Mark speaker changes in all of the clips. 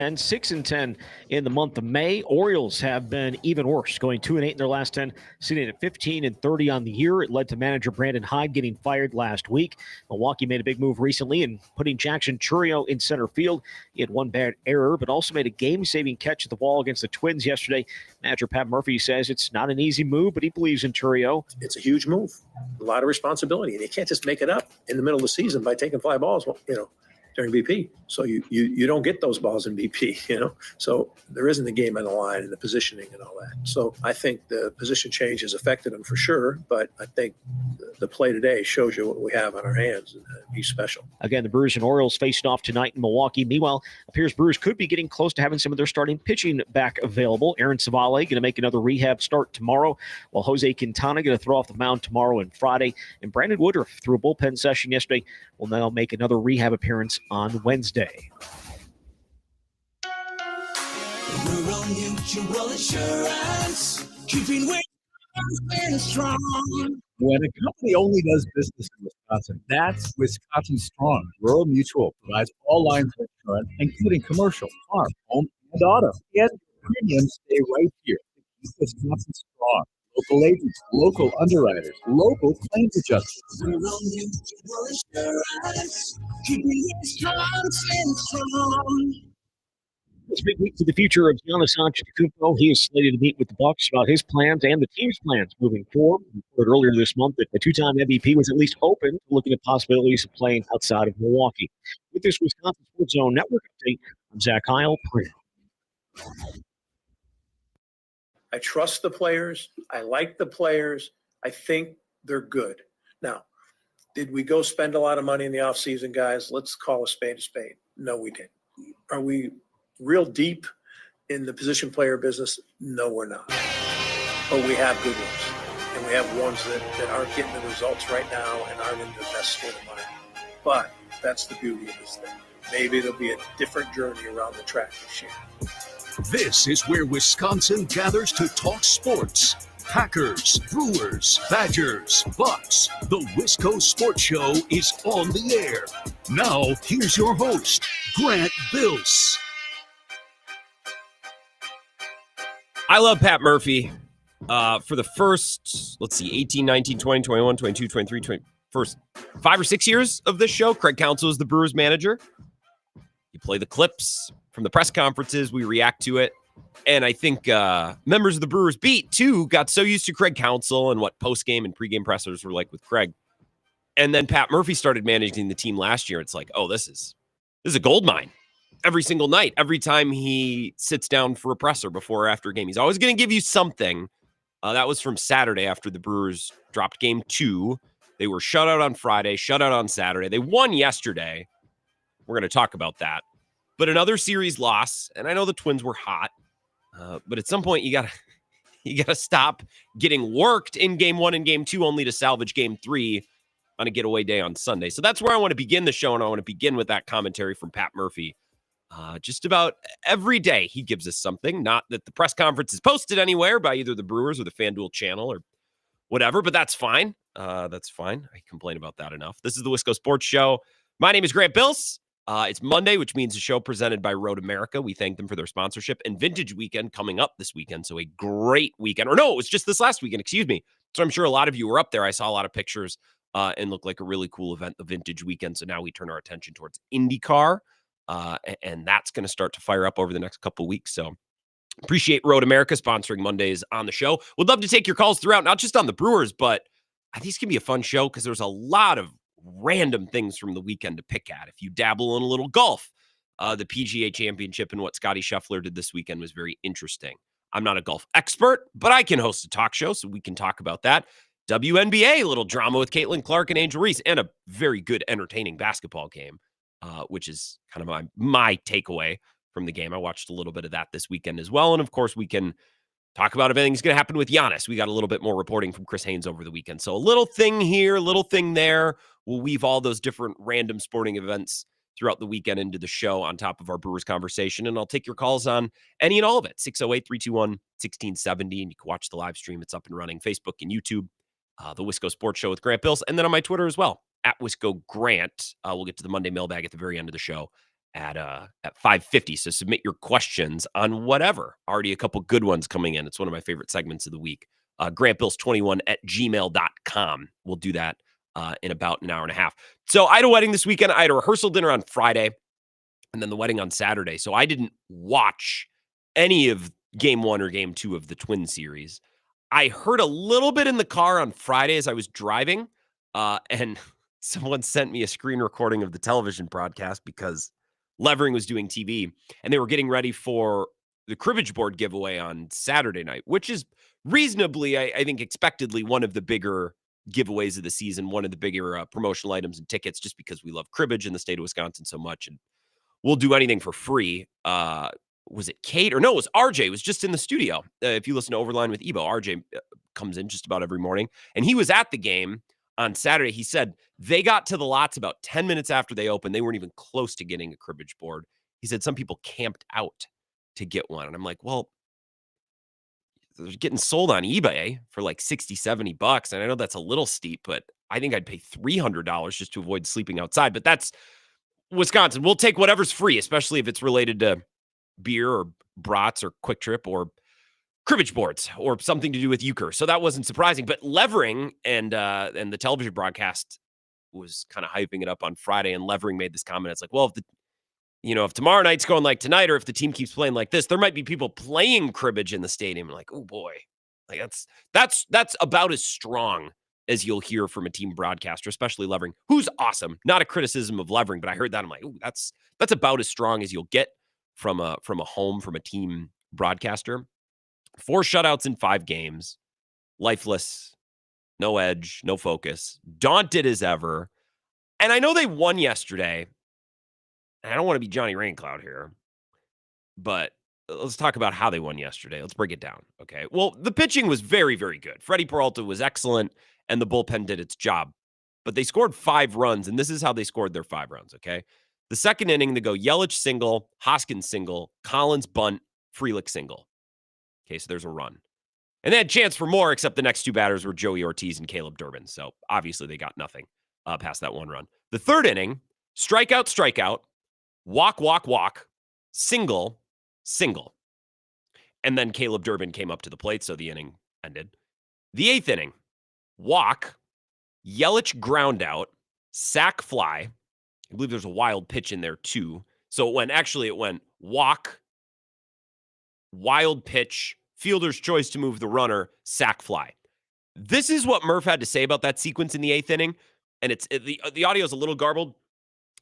Speaker 1: And 6-10 in the month of May. Orioles have been even worse, going 2-8 in their last 10, sitting at 15-30 on the year. It led to manager Brandon Hyde getting fired last week. Milwaukee made a big move recently in putting Jackson Chourio in center field. He had one bad error, but also made a game-saving catch at the wall against the Twins yesterday. Manager Pat Murphy says it's not an easy move, but he believes in Chourio.
Speaker 2: It's a huge move, a lot of responsibility, and you can't just make it up in the middle of the season by taking fly balls. During BP. So you don't get those balls in BP, So there isn't the game on the line and the positioning and all that. So I think the position change has affected him for sure, but I think the play today shows you what we have on our hands, and he's special.
Speaker 1: Again, the Brewers and Orioles faced off tonight in Milwaukee. Meanwhile, appears Brewers could be getting close to having some of their starting pitching back available. Aaron Savale going to make another rehab start tomorrow, while Jose Quintana going to throw off the mound tomorrow and Friday. And Brandon Woodruff, through a bullpen session yesterday, will now make another rehab appearance on Wednesday.
Speaker 3: Rural Mutual Insurance, keeping Wisconsin strong.
Speaker 4: When a company only does business in Wisconsin, that's Wisconsin Strong. Rural Mutual provides all lines of insurance, including commercial, farm, home, and auto. And premiums stay right here. Keep Wisconsin Strong. Local agents, local underwriters, local claims adjusters.
Speaker 3: Rural Mutual Insurance, keeping Wisconsin strong.
Speaker 1: It's a big week for the future of Giannis Antetokounmpo. He is slated to meet with the Bucks about his plans and the team's plans moving forward. We reported earlier this month that the two-time MVP was at least open to looking at possibilities of playing outside of Milwaukee. With this Wisconsin Sports Zone Network update, I'm Zach Heil.
Speaker 2: I trust the players. I like the players. I think they're good. Now, did we go spend a lot of money in the offseason, guys? Let's call a spade a spade. No, we didn't. Are we real deep in the position player business? No, we're not. But we have good ones. And we have ones that aren't getting the results right now and aren't in the best state of mind. But that's the beauty of this thing. Maybe there'll be a different journey around the track this year.
Speaker 5: This is where Wisconsin gathers to talk sports. Packers, Brewers, Badgers, Bucks. The Wisco Sports Show is on the air. Now, here's your host, Grant Bills.
Speaker 6: I love Pat Murphy. For the first, 18, 19, 20, 21, 22, 23, 20, first 5 or 6 years of this show, Craig Counsell is the Brewers manager. You play the clips from the press conferences. We react to it. And I think members of the Brewers beat, too, got so used to Craig Counsell and what postgame and pregame pressers were like with Craig. And then Pat Murphy started managing the team last year. It's like, oh, this is a gold mine. Every single night, every time he sits down for a presser before or after a game, he's always going to give you something. That was from Saturday after the Brewers dropped game 2. They were shut out on Friday, shut out on Saturday. They won yesterday. We're going to talk about that. But another series loss, and I know the Twins were hot, but at some point you gotta stop getting worked in game 1 and game 2 only to salvage game 3 on a getaway day on Sunday. So that's where I want to begin the show, and I want to begin with that commentary from Pat Murphy. Just about every day he gives us something. Not that the press conference is posted anywhere by either the Brewers or the FanDuel channel or whatever, but that's fine. That's fine. I complain about that enough. This is the Wisco Sports Show. My name is Grant Bills. It's Monday, which means a show presented by Road America. We thank them for their sponsorship. And Vintage Weekend coming up this weekend. So a great weekend. Or no, it was just this last weekend. Excuse me. So I'm sure a lot of you were up there. I saw a lot of pictures and looked like a really cool event, the Vintage Weekend. So now we turn our attention towards IndyCar. And that's going to start to fire up over the next couple of weeks. So appreciate Road America sponsoring Mondays on the show. Would love to take your calls throughout, not just on the Brewers, but I think it's going to be a fun show because there's a lot of random things from the weekend to pick at. If you dabble in a little golf, the PGA Championship and what Scotty Scheffler did this weekend was very interesting. I'm not a golf expert, but I can host a talk show, so we can talk about that. WNBA, a little drama with Caitlin Clark and Angel Reese, and a very good, entertaining basketball game, which is kind of my takeaway from the game. I watched a little bit of that this weekend as well, and of course, we can talk about everything that's going to happen with Giannis. We got a little bit more reporting from Chris Haynes over the weekend. So a little thing here, a little thing there. We'll weave all those different random sporting events throughout the weekend into the show on top of our Brewers conversation. And I'll take your calls on any and all of it. 608-321-1670. And you can watch the live stream. It's up and running. Facebook and YouTube. The Wisco Sports Show with Grant Bills. And then on my Twitter as well, at Wisco Grant. We'll get to the Monday mailbag at the very end of the show at 5:50. So submit your questions on whatever. Already a couple good ones coming in. It's one of my favorite segments of the week. grantbills21@gmail.com. We'll do that in about an hour and a half. So I had a wedding this weekend. I had a rehearsal dinner on Friday and then the wedding on Saturday. So I didn't watch any of game 1 or game 2 of the Twin series. I heard a little bit in the car on Friday as I was driving, and someone sent me a screen recording of the television broadcast because Levering was doing TV, and they were getting ready for the cribbage board giveaway on Saturday night, which is reasonably, I think, expectedly one of the bigger giveaways of the season, one of the bigger promotional items and tickets, just because we love cribbage in the state of Wisconsin so much, and we'll do anything for free. Was it Kate? Or no, it was RJ. It was just in the studio. If you listen to Overline with Ebo, RJ comes in just about every morning. And he was at the game on Saturday. He said they got to the lots about 10 minutes after they opened. They weren't even close to getting a cribbage board. He said some people camped out to get one. And I'm like, well, they're getting sold on eBay for like 60, 70 bucks. And I know that's a little steep, but I think I'd pay $300 just to avoid sleeping outside. But that's Wisconsin. We'll take whatever's free, especially if it's related to beer or brats or Quick Trip or cribbage boards or something to do with euchre. So that wasn't surprising. But Levering and the television broadcast was kind of hyping it up on Friday, and Levering made this comment. It's like, well, if tomorrow night's going like tonight, or if the team keeps playing like this, there might be people playing cribbage in the stadium. I'm like, oh boy, like that's about as strong as you'll hear from a team broadcaster, especially Levering, who's awesome. Not a criticism of Levering, but I heard that. I'm like, oh, that's about as strong as you'll get from a team broadcaster. 4 shutouts in 5 games, lifeless, no edge, no focus, daunted as ever. And I know they won yesterday. I don't want to be Johnny Raincloud here, but let's talk about how they won yesterday. Let's break it down. Okay. Well, the pitching was very, very good. Freddie Peralta was excellent, and the bullpen did its job. But they scored 5 runs, and this is how they scored their 5 runs. Okay. The second inning, they go Yelich single, Hoskins single, Collins bunt, Frelick single. Okay, so there's a run. And they had a chance for more, except the next 2 batters were Joey Ortiz and Caleb Durbin. So obviously they got nothing past that 1 run. The third inning, strikeout, walk, single. And then Caleb Durbin came up to the plate, so the inning ended. The 8th inning, walk, Yelich ground out, sac fly. I believe there's a wild pitch in there too. So it went walk, wild pitch, fielder's choice to move the runner, sac fly. This is what Murph had to say about that sequence in the 8th inning. And the audio is a little garbled,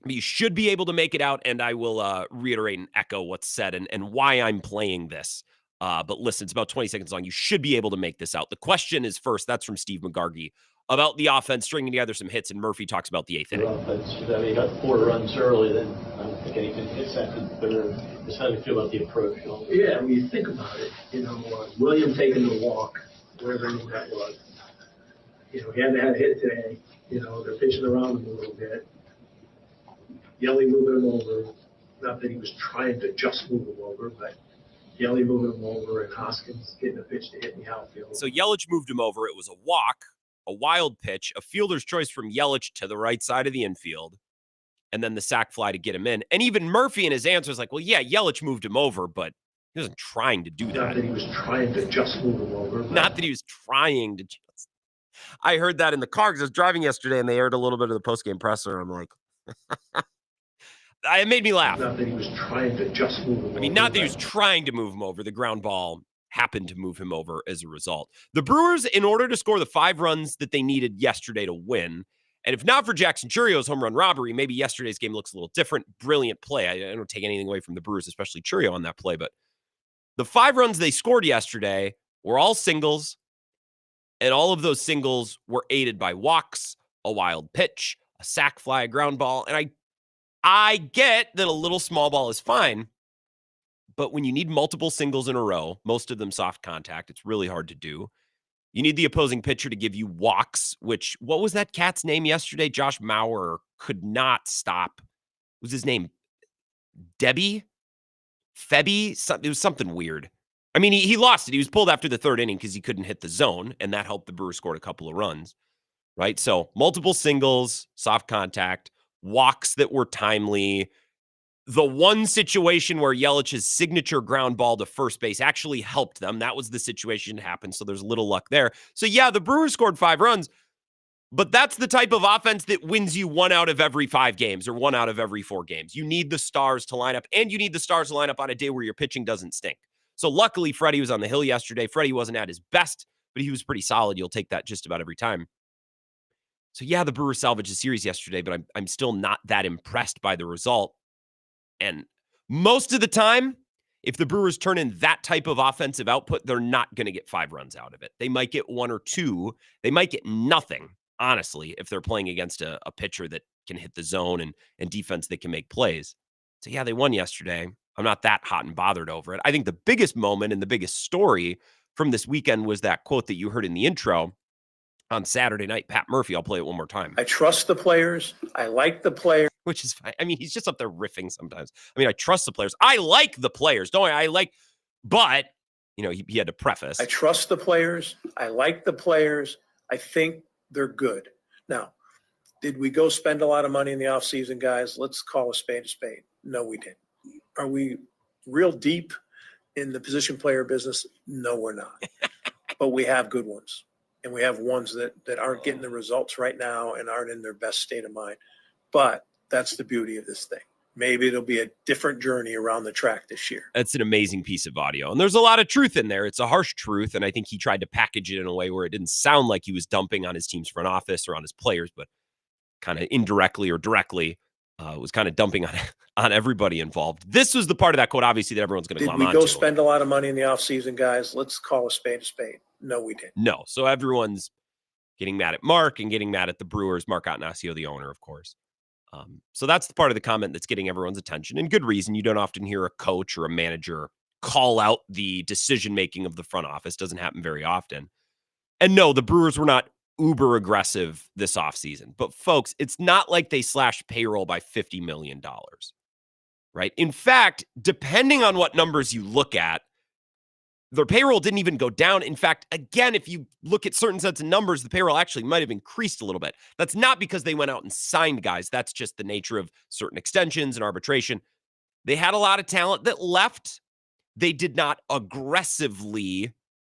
Speaker 6: but you should be able to make it out. And I will reiterate and echo what's said and why I'm playing this. But listen, it's about 20 seconds long. You should be able to make this out. The question is first, that's from Steve McGargy, about the offense stringing together some hits, and Murphy talks about the 8th inning.
Speaker 7: Offense, you got 4 runs early, then I don't think anything hits after the third. Just how do you feel about the approach?
Speaker 8: Yeah, when you think about it, William taking the walk, wherever that was, he hadn't had a hit today. They're pitching around him a little bit. Yelly moving him over. Not that he was trying to just move him over, but Yelly moving him over and Hoskins getting a pitch to hit in the outfield.
Speaker 6: So Yelich moved him over. It was a walk, a wild pitch, a fielder's choice from Yelich to the right side of the infield, and then the sac fly to get him in. And even Murphy in his answer is like, well, yeah, Yelich moved him over, but he wasn't trying to do that.
Speaker 8: Not that he was trying to just move him over.
Speaker 6: Not that he was trying to just. I heard that in the car because I was driving yesterday and they aired a little bit of the postgame presser. I'm like, it made me laugh.
Speaker 8: Not that he was trying to just move him over.
Speaker 6: I mean, not that he was trying to move him over. The ground ball happened to move him over as a result. The Brewers, in order to score the 5 runs that they needed yesterday to win, and if not for Jackson Churio's home run robbery, maybe yesterday's game looks a little different. Brilliant play. I don't take anything away from the Brewers, especially Churio on that play, but the 5 runs they scored yesterday were all singles, and all of those singles were aided by walks, a wild pitch, a sac fly, a ground ball, and I get that a little small ball is fine, but when you need multiple singles in a row, most of them soft contact, it's really hard to do. You need the opposing pitcher to give you walks, which, what was that cat's name yesterday? Josh Mauer could not stop. What was his name? Febby? It was something weird. I mean, he lost it. He was pulled after the 3rd inning because he couldn't hit the zone, and that helped the Brewers score a couple of runs, right? So multiple singles, soft contact, walks that were timely. The one situation where Yelich's signature ground ball to first base actually helped them. That was the situation that happened, so there's a little luck there. So yeah, the Brewers scored 5 runs, but that's the type of offense that wins you 1 out of every 5 games or 1 out of every 4 games. You need the stars to line up, and you need the stars to line up on a day where your pitching doesn't stink. So luckily, Freddie was on the hill yesterday. Freddie wasn't at his best, but he was pretty solid. You'll take that just about every time. So yeah, the Brewers salvaged the series yesterday, but I'm still not that impressed by the result. And most of the time, if the Brewers turn in that type of offensive output, they're not going to get 5 runs out of it. They might get 1 or 2. They might get nothing, honestly, if they're playing against a pitcher that can hit the zone and defense that can make plays. So yeah, they won yesterday. I'm not that hot and bothered over it. I think the biggest moment and the biggest story from this weekend was that quote that you heard in the intro on Saturday night. Pat Murphy, I'll play it one more time.
Speaker 2: I trust the players. I like the players.
Speaker 6: Which is fine. I mean, he's just up there riffing sometimes. I mean, I trust the players. I like the players. Don't I like, but, you know, he had to preface.
Speaker 2: I trust the players. I like the players. I think they're good. Now, did we go spend a lot of money in the offseason, guys? Let's call a spade a spade. No, we didn't. Are we real deep in the position player business? No, we're not. But we have good ones. And we have ones that aren't getting the results right now and aren't in their best state of mind. But that's the beauty of this thing. Maybe it'll be a different journey around the track this year.
Speaker 6: That's an amazing piece of audio. And there's a lot of truth in there. It's a harsh truth. And I think he tried to package it in a way where it didn't sound like he was dumping on his team's front office or on his players, but kind of indirectly or directly was kind of dumping on everybody involved. This was the part of that quote, obviously, that everyone's going to glom
Speaker 2: Did we go
Speaker 6: onto.
Speaker 2: spend a lot of money in the offseason, guys? Let's call a spade a spade. No, we didn't.
Speaker 6: No. So everyone's getting mad at Mark and getting mad at the Brewers. Mark Attanasio, the owner, of course. So that's the part of the comment that's getting everyone's attention, and good reason. You don't often hear a coach or a manager call out the decision-making of the front office. Doesn't happen very often. And no, the Brewers were not uber aggressive this offseason. But folks, it's not like they slashed payroll by $50 million, right? In fact, depending on what numbers you look at, their payroll didn't even go down. In fact, again, if you look at certain sets of numbers, the payroll actually might have increased a little bit. That's not because they went out and signed guys. That's just the nature of certain extensions and arbitration. They had a lot of talent that left. They did not aggressively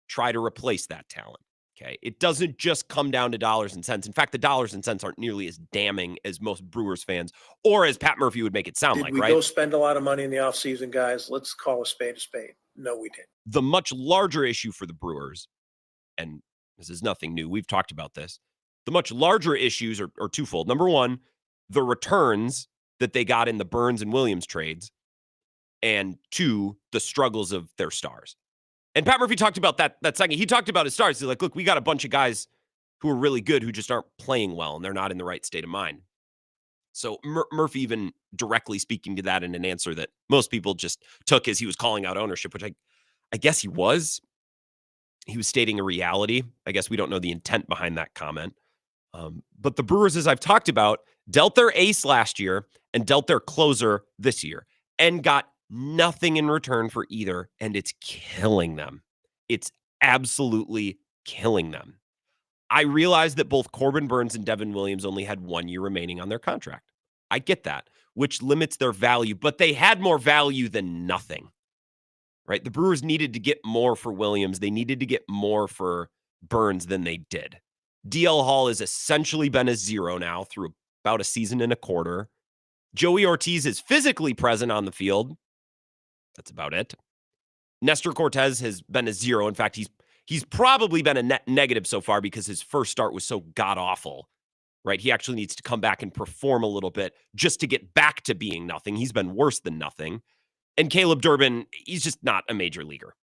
Speaker 6: try to replace that talent. Okay. It doesn't just come down to dollars and cents. In fact, the dollars and cents aren't nearly as damning as most Brewers fans or as Pat Murphy would make it sound like,
Speaker 2: Did we
Speaker 6: right?
Speaker 2: go spend a lot of money in the offseason, guys? Let's call a spade a spade. No, we didn't.
Speaker 6: The much larger issue for the Brewers, and this is nothing new, we've talked about this, the much larger issues are twofold. Number one, the returns that they got in the Burns and Williams trades, and 2, the struggles of their stars. And Pat Murphy talked about that second. He talked about his stars. He's like, look, we got a bunch of guys who are really good who just aren't playing well, and they're not in the right state of mind. So Murphy even directly speaking to that in an answer that most people just took as he was calling out ownership, which I guess he was. He was stating a reality. I guess we don't know the intent behind that comment. But the Brewers, as I've talked about, dealt their ace last year and dealt their closer this year and got nothing in return for either, and it's killing them. It's absolutely killing them. I realize that both Corbin Burns and Devin Williams only had 1 year remaining on their contract. I get that, which limits their value, but they had more value than nothing, right? The Brewers needed to get more for Williams. They needed to get more for Burns than they did. DL Hall has essentially been a zero now through about a season and a quarter. Joey Ortiz is physically present on the field. That's about it. Nestor Cortez has been a zero. In fact, he's probably been a net negative so far because his first start was so god-awful, right? He actually needs to come back and perform a little bit just to get back to being nothing. He's been worse than nothing. And Caleb Durbin, he's just not a major leaguer.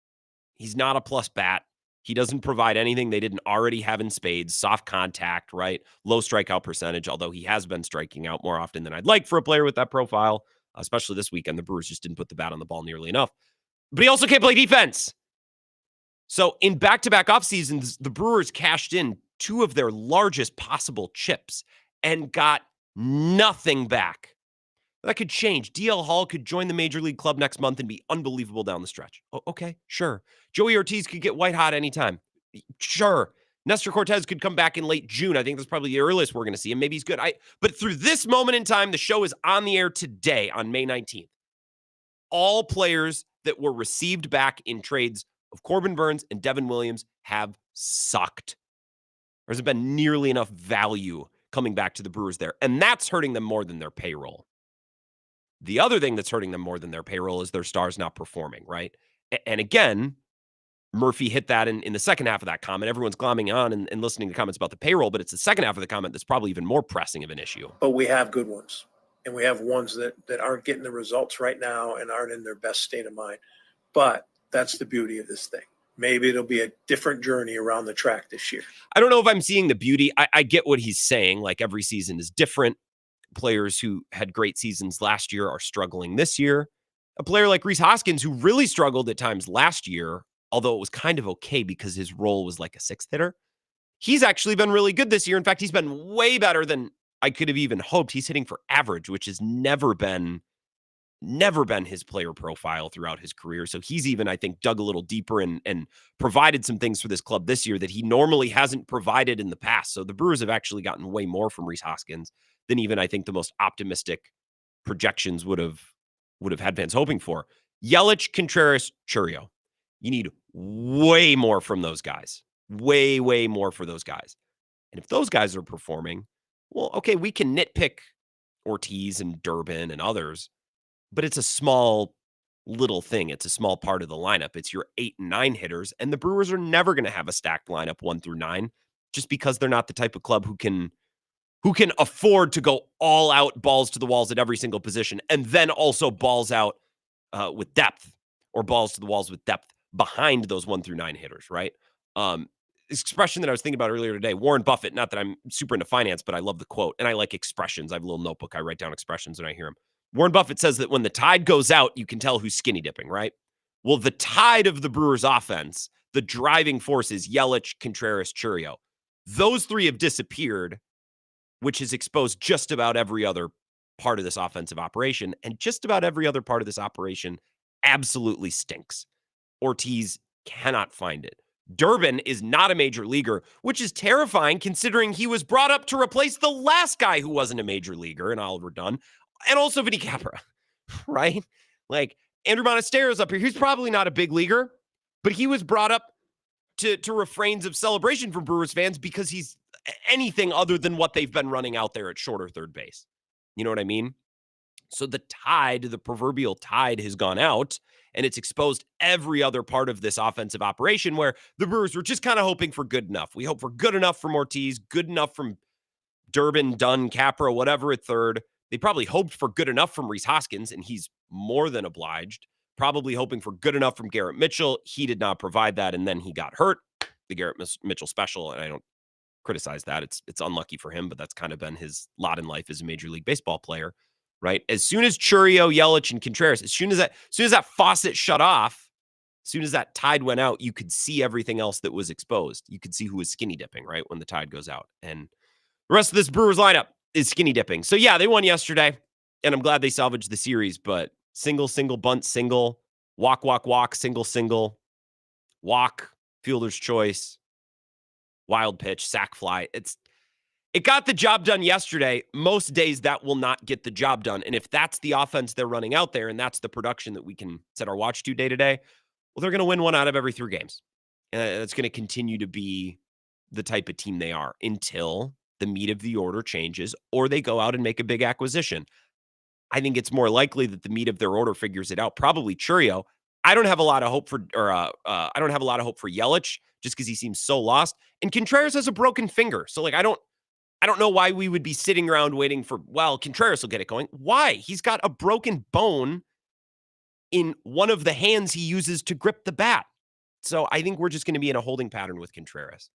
Speaker 6: He's not a plus bat. He doesn't provide anything they didn't already have in spades. Soft contact, right? Low strikeout percentage, although he has been striking out more often than I'd like for a player with that profile, especially this weekend. The Brewers just didn't put the bat on the ball nearly enough. But he also can't play defense. So in back-to-back off seasons, the Brewers cashed in 2 of their largest possible chips and got nothing back. That could change. DL Hall could join the major league club next month and be unbelievable down the stretch. Oh, okay, sure. Joey Ortiz could get white hot anytime. Sure. Nestor Cortez could come back in late June. I think that's probably the earliest we're going to see him. Maybe he's good. But through this moment in time, the show is on the air today on May 19th. all players that were received back in trades of Corbin Burns and Devin Williams have sucked. There hasn't been nearly enough value coming back to the Brewers there, and that's hurting them more than their payroll. The other thing that's hurting them more than their payroll is their stars not performing, right? And again, Murphy hit that in the second half of that comment. Everyone's glomming on and listening to comments about the payroll, but it's the second half of the comment that's probably even more pressing of an issue.
Speaker 2: But we have good ones, and we have ones that aren't getting the results right now and aren't in their best state of mind. But that's the beauty of this thing. Maybe it'll be a different journey around the track this year.
Speaker 6: I don't know if I'm seeing the beauty. I get what he's saying. Like, every season is different. Players who had great seasons last year are struggling this year. A player like Rhys Hoskins, who really struggled at times last year, although it was kind of okay because his role was like a sixth hitter, he's actually been really good this year. In fact, he's been way better than I could have even hoped. He's hitting for average, which has never been his player profile throughout his career. So he's even, I think, dug a little deeper and provided some things for this club this year that he normally hasn't provided in the past. So the Brewers have actually gotten way more from Rhys Hoskins than even I think the most optimistic projections would have had fans hoping for. Yelich, Contreras, Chourio. You need way more from those guys. Way, way more for those guys. And if those guys are performing, well, okay, we can nitpick Ortiz and Durbin and others, but it's a small little thing. It's a small part of the lineup. It's your 8 and 9 hitters, and the Brewers are never going to have a stacked lineup 1 through 9 just because they're not the type of club who can afford to go all out, balls to the walls at every single position, and then also balls out with depth, or balls to the walls with depth behind those 1 through 9 hitters, right? This expression that I was thinking about earlier today, Warren Buffett, not that I'm super into finance, but I love the quote, and I like expressions. I have a little notebook. I write down expressions when I hear them. Warren Buffett says that when the tide goes out, you can tell who's skinny dipping, right? Well, the tide of the Brewers offense, the driving force is Yelich, Contreras, Chourio. Those 3 have disappeared, which has exposed just about every other part of this offensive operation, and just about every other part of this operation absolutely stinks. Ortiz cannot find it. Durbin is not a major leaguer, which is terrifying considering he was brought up to replace the last guy who wasn't a major leaguer in Oliver Dunn, and also Vinny Capra, right? Like, Andrew Monastero's up here. He's probably not a big leaguer, but he was brought up to refrains of celebration from Brewers fans because he's anything other than what they've been running out there at shorter third base. You know what I mean? So the proverbial tide has gone out, and it's exposed every other part of this offensive operation where the Brewers were just kind of hoping for good enough. We hope for good enough from Ortiz, good enough from Durbin, Dunn, Capra, whatever at third. They probably hoped for good enough from Rhys Hoskins, and he's more than obliged. Probably hoping for good enough from Garrett Mitchell. He did not provide that, and then he got hurt. The Garrett Mitchell special, and I don't criticize that. It's unlucky for him, but that's kind of been his lot in life as a Major League Baseball player, right? As soon as Chourio, Yelich, and Contreras, as soon as that faucet shut off, as soon as that tide went out, you could see everything else that was exposed. You could see who was skinny dipping, right, when the tide goes out. And the rest of this Brewers lineup is skinny dipping. So yeah, they won yesterday, and I'm glad they salvaged the series, but single, bunt, single, walk, single, walk, fielder's choice, wild pitch, sac fly. It got the job done yesterday. Most days that will not get the job done. And if that's the offense they're running out there, and that's the production that we can set our watch to day to day, well, they're going to win 1 out of every 3 games. And it's going to continue to be the type of team they are until the meat of the order changes or they go out and make a big acquisition. I think it's more likely that the meat of their order figures it out. Probably Chourio. I don't have a lot of hope for Yelich just because he seems so lost. And Contreras has a broken finger. So like, I don't know why we would be sitting around waiting for, well, Contreras will get it going. Why? He's got a broken bone in one of the hands he uses to grip the bat. So I think we're just going to be in a holding pattern with Contreras,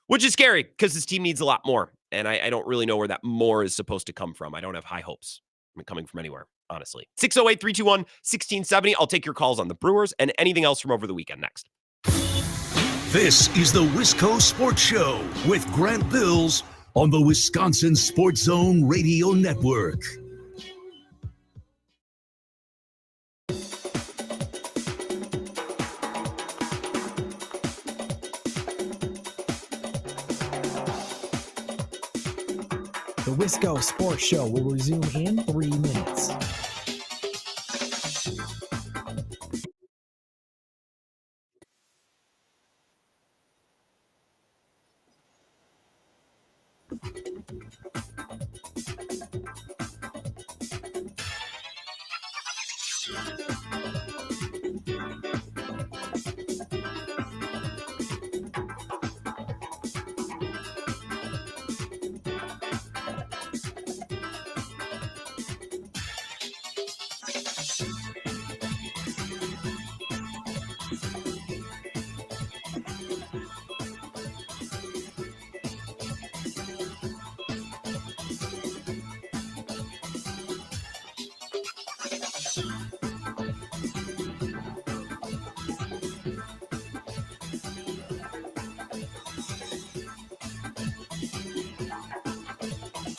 Speaker 6: which is scary because this team needs a lot more. And I don't really know where that more is supposed to come from. I don't have high hopes coming from anywhere, honestly. 608-321-1670. I'll take your calls on the Brewers and anything else from over the weekend next.
Speaker 5: This is the Wisco Sports Show with Grant Bills on the Wisconsin Sports Zone Radio Network.
Speaker 9: The Wisco Sports Show will resume in 3 minutes.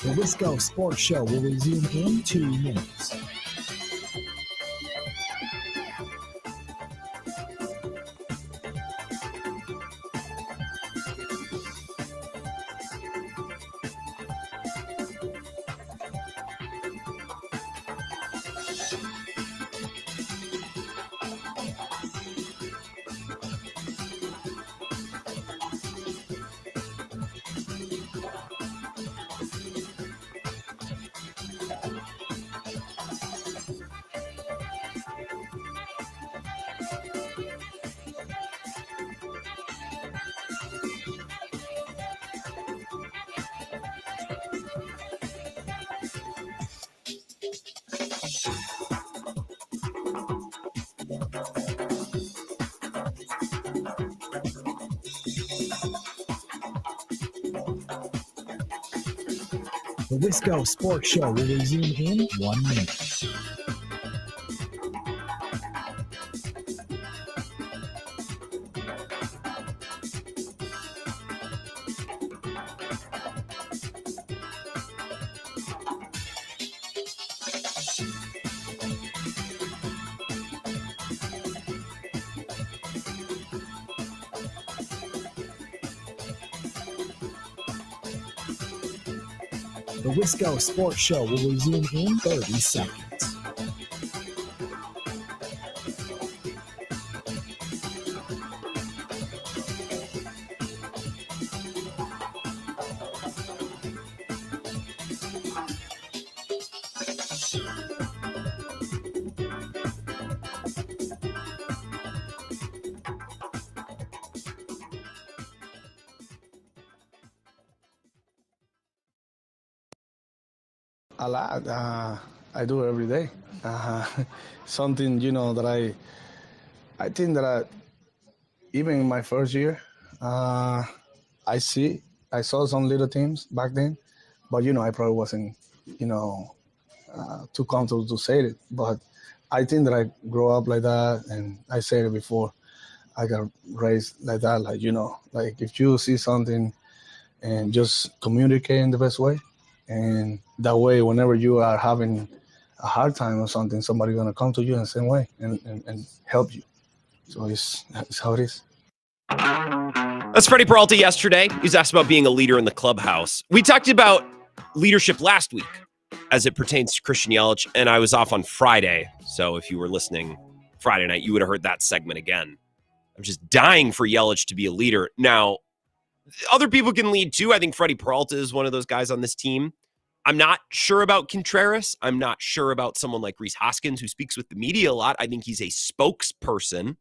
Speaker 3: The Wisco Sports Show will resume in 2 minutes. The Wisco Sports Show will resume in 1 minute. The Wisco Sports Show will resume in 30 seconds.
Speaker 9: A lot. I do it every day. Something, that I think that even in my first year, I saw some little teams back then, but, I probably wasn't, too comfortable to say it. But I think that I grew up like that, and I said it before, I got raised like that, like if you see something and just communicate in the best way. And that way, whenever you are having a hard time or something, somebody's going to come to you in the same way and help you. So it's how it is.
Speaker 6: That's Freddie Peralta yesterday. He was asked about being a leader in the clubhouse. We talked about leadership last week as it pertains to Christian Yelich, and I was off on Friday. So if you were listening Friday night, you would have heard that segment again. I'm just dying for Yelich to be a leader. Now, other people can lead too. I think Freddie Peralta is one of those guys on this team. I'm not sure about Contreras. I'm not sure about someone like Rhys Hoskins, who speaks with the media a lot. I think he's a spokesperson,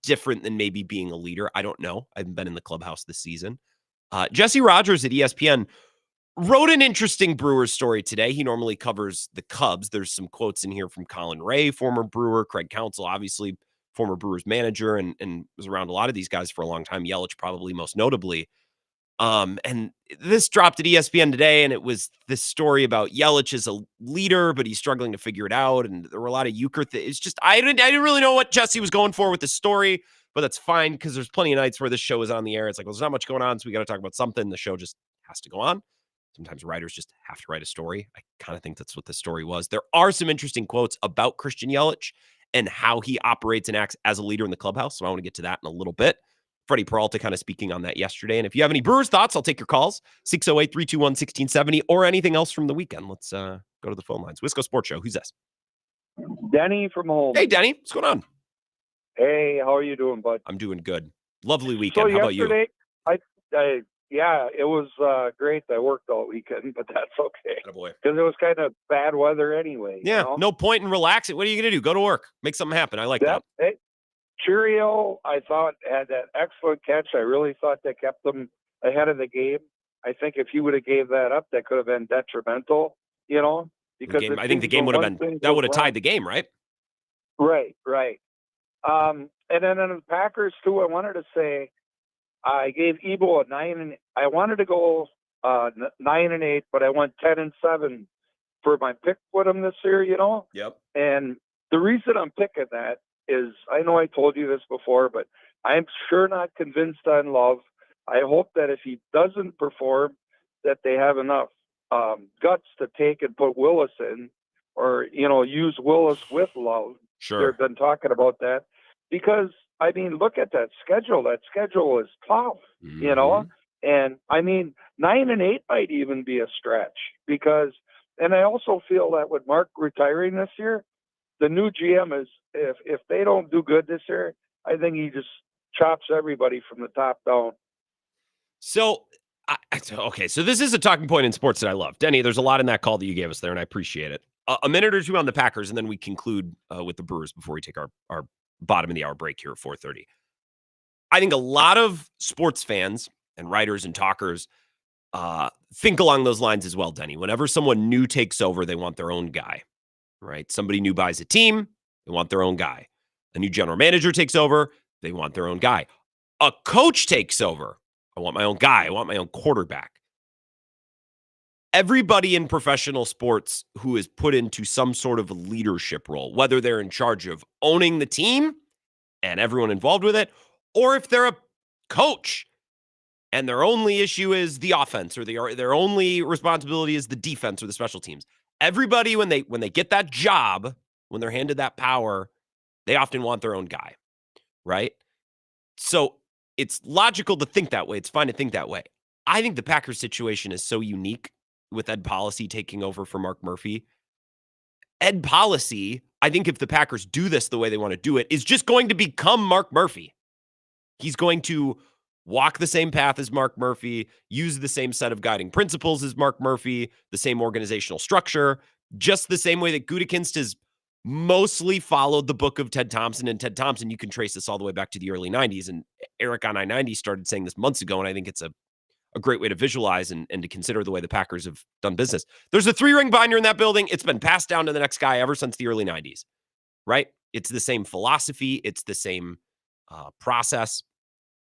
Speaker 6: different than maybe being a leader. I don't know. I haven't been in the clubhouse this season. Jesse Rogers at ESPN wrote an interesting Brewers story today. He normally covers the Cubs. There's some quotes in here from Colin Ray, former Brewer, Craig Counsell, obviously former Brewers manager, and was around a lot of these guys for a long time. Yelich probably most notably. And this dropped at ESPN today, and it was this story about Yelich as a leader, but he's struggling to figure it out. And there were a lot of euchre. It's just I didn't really know what Jesse was going for with this story, but that's fine because there's plenty of nights where this show is on the air. It's like, well, there's not much going on, so we got to talk about something. The show just has to go on. Sometimes writers just have to write a story. I kind of think that's what this story was. There are some interesting quotes about Christian Yelich and how he operates and acts as a leader in the clubhouse. So I want to get to that in a little bit. Freddie Peralta kind of speaking on that yesterday. And if you have any Brewers thoughts, I'll take your calls, 608-321-1670, or anything else from the weekend. Let's go to the phone lines. Wisco Sports Show. Who's this?
Speaker 10: Denny from home.
Speaker 6: Hey, Denny. What's going on?
Speaker 10: Hey, how are you doing, bud?
Speaker 6: I'm doing good. Lovely weekend. How about you?
Speaker 10: I Yeah, it was great. I worked all weekend, but that's okay.
Speaker 6: Attaboy.
Speaker 10: Because it was kind of bad weather anyway.
Speaker 6: Yeah,
Speaker 10: You know?
Speaker 6: no point in relaxing. What are you going to do? Go to work. Make something happen. I like that.
Speaker 10: Hey, Cheerio, I thought, had that excellent catch. I really thought they kept them ahead of the game. I think if you would have gave that up, that could have been detrimental, you know? Because
Speaker 6: I think the game would have been, that would have tied the game, right?
Speaker 10: Right. And then in the Packers, too, I wanted to say, I gave Ebo a 9, and I wanted to go 9-8, but I went 10-7 for my pick with him this year, you know?
Speaker 6: Yep.
Speaker 10: And the reason I'm picking that is, I know I told you this before, but I'm sure not convinced on Love. I hope that if he doesn't perform, that they have enough guts to take and put Willis in, or, you know, use Willis with Love.
Speaker 6: Sure.
Speaker 10: They've been talking about that because, I mean, look at that schedule. That schedule is tough, you know? And, I mean, 9-8 might even be a stretch because, and I also feel that with Mark retiring this year, the new GM is, if they don't do good this year, I think he just chops everybody from the top down.
Speaker 6: So, okay, so this is a talking point in sports that I love. Denny, there's a lot in that call that you gave us there, and I appreciate it. A minute or two on the Packers, and then we conclude with the Brewers before we take our bottom of the hour break here at 4:30. I think a lot of sports fans and writers and talkers think along those lines as well, Denny. Whenever someone new takes over, they want their own guy, right? Somebody new buys a team, they want their own guy. A new general manager takes over, they want their own guy. A coach takes over, I want my own guy. I want my own quarterback. Everybody in professional sports who is put into some sort of leadership role, whether they're in charge of owning the team and everyone involved with it, or if they're a coach and their only issue is the offense, or their only responsibility is the defense or the special teams. Everybody, when they get that job, when they're handed that power, they often want their own guy, right? So it's logical to think that way. It's fine to think that way. I think the Packers situation is so unique with Ed Policy taking over for Mark Murphy. Ed Policy, I think if the Packers do this the way they want to do it, is just going to become Mark Murphy. He's going to walk the same path as Mark Murphy, use the same set of guiding principles as Mark Murphy, the same organizational structure, just the same way that Gutekunst has mostly followed the book of Ted Thompson. And Ted Thompson, you can trace this all the way back to the early 90s. And Eric on I-90 started saying this months ago, and I think it's a great way to visualize and to consider the way the Packers have done business. There's a 3-ring binder in that building. It's been passed down to the next guy ever since the early 90s, right? It's the same philosophy. It's the same process.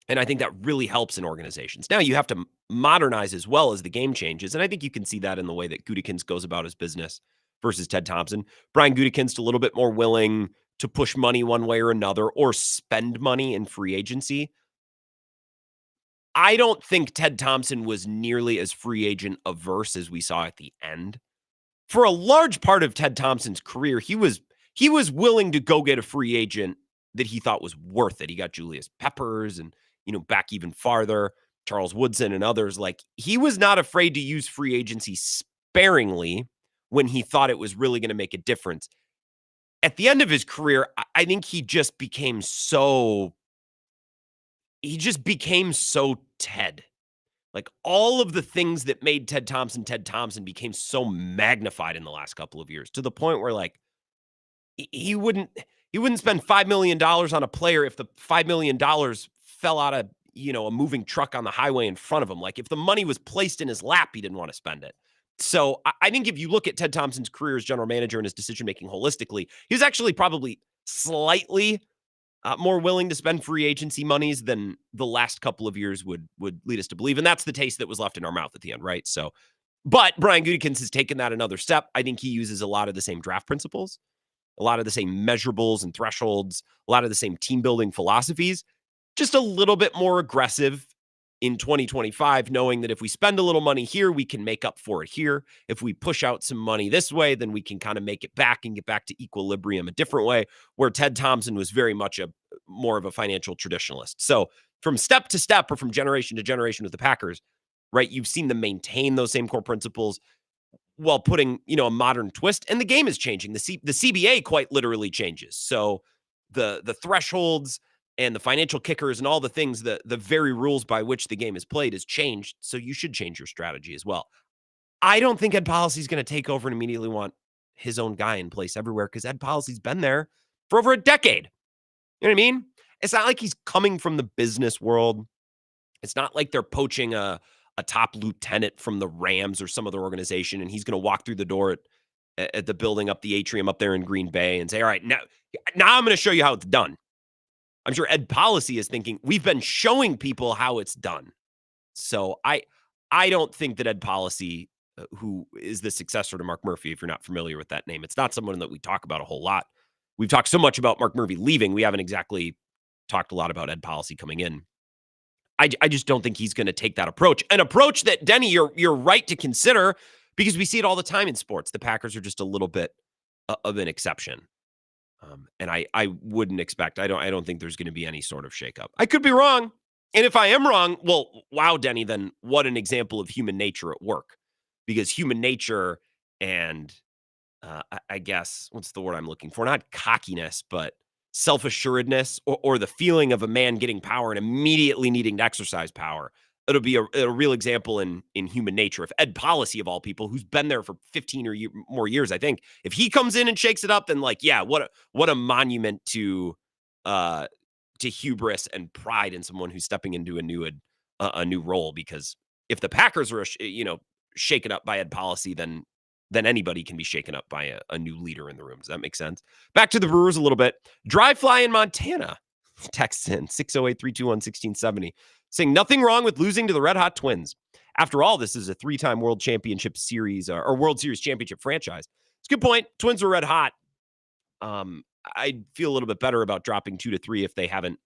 Speaker 6: And I think that really helps in organizations. Now you have to modernize as well as the game changes. And I think you can see that in the way that Gutekunst goes about his business versus Ted Thompson. Brian Gutekunst a little bit more willing to push money one way or another, or spend money in free agency. I don't think Ted Thompson was nearly as free agent averse as we saw at the end. For a large part of Ted Thompson's career, he was willing to go get a free agent that he thought was worth it. He got Julius Peppers and, back even farther, Charles Woodson and others. Like, he was not afraid to use free agency sparingly when he thought it was really going to make a difference. At the end of his career, I think he just became so Ted. Like, all of the things that made Ted Thompson became so magnified in the last couple of years, to the point where, like, he wouldn't spend $5 million on a player if the $5 million fell out of, a moving truck on the highway in front of him. Like, if the money was placed in his lap, he didn't want to spend it. So I think if you look at Ted Thompson's career as general manager and his decision-making holistically, he was actually probably slightly more willing to spend free agency monies than the last couple of years would lead us to believe. And that's the taste that was left in our mouth at the end, right? So, but Brian Gutekunst has taken that another step. I think he uses a lot of the same draft principles, a lot of the same measurables and thresholds, a lot of the same team building philosophies, just a little bit more aggressive in 2025, knowing that if we spend a little money here, we can make up for it here. If we push out some money this way, then we can kind of make it back and get back to equilibrium a different way, where Ted Thompson was very much more of a financial traditionalist. So from step to step, or from generation to generation with the Packers, right, you've seen them maintain those same core principles while putting, a modern twist. And the game is changing. The CBA quite literally changes. So the thresholds and the financial kickers and all the things, the very rules by which the game is played has changed. So you should change your strategy as well. I don't think Ed Policy is going to take over and immediately want his own guy in place everywhere because Ed Policy's been there for over a decade. You know what I mean? It's not like he's coming from the business world. It's not like they're poaching a top lieutenant from the Rams or some other organization, and he's going to walk through the door at the building up the atrium up there in Green Bay and say, all right, now I'm going to show you how it's done. I'm sure Ed Policy is thinking, we've been showing people how it's done. So I don't think that Ed Policy, who is the successor to Mark Murphy, if you're not familiar with that name, it's not someone that we talk about a whole lot. We've talked so much about Mark Murphy leaving. We haven't exactly talked a lot about Ed Policy coming in. I just don't think he's going to take that approach. An approach that, Denny, you're right to consider because we see it all the time in sports. The Packers are just a little bit of an exception. And I wouldn't expect, I don't think there's going to be any sort of shakeup. I could be wrong. And if I am wrong, well, wow, Denny, then what an example of human nature at work. Because human nature and I guess, what's the word I'm looking for? Not cockiness, but self-assuredness or the feeling of a man getting power and immediately needing to exercise power. It'll be a real example in human nature. If Ed Policy, of all people, who's been there for 15 or more years, I think, if he comes in and shakes it up, then like, yeah, what a monument to hubris and pride in someone who's stepping into a new role. Because if the Packers are, shaken up by Ed Policy, then anybody can be shaken up by a new leader in the room. Does that make sense? Back to the Brewers a little bit. Dry fly in Montana. Text in 608-321-1670. Saying nothing wrong with losing to the Red Hot Twins. After all, this is a 3-time World Championship Series or World Series championship franchise. It's a good point. Twins are red hot. I'd feel a little bit better about dropping 2 to 3 if they haven't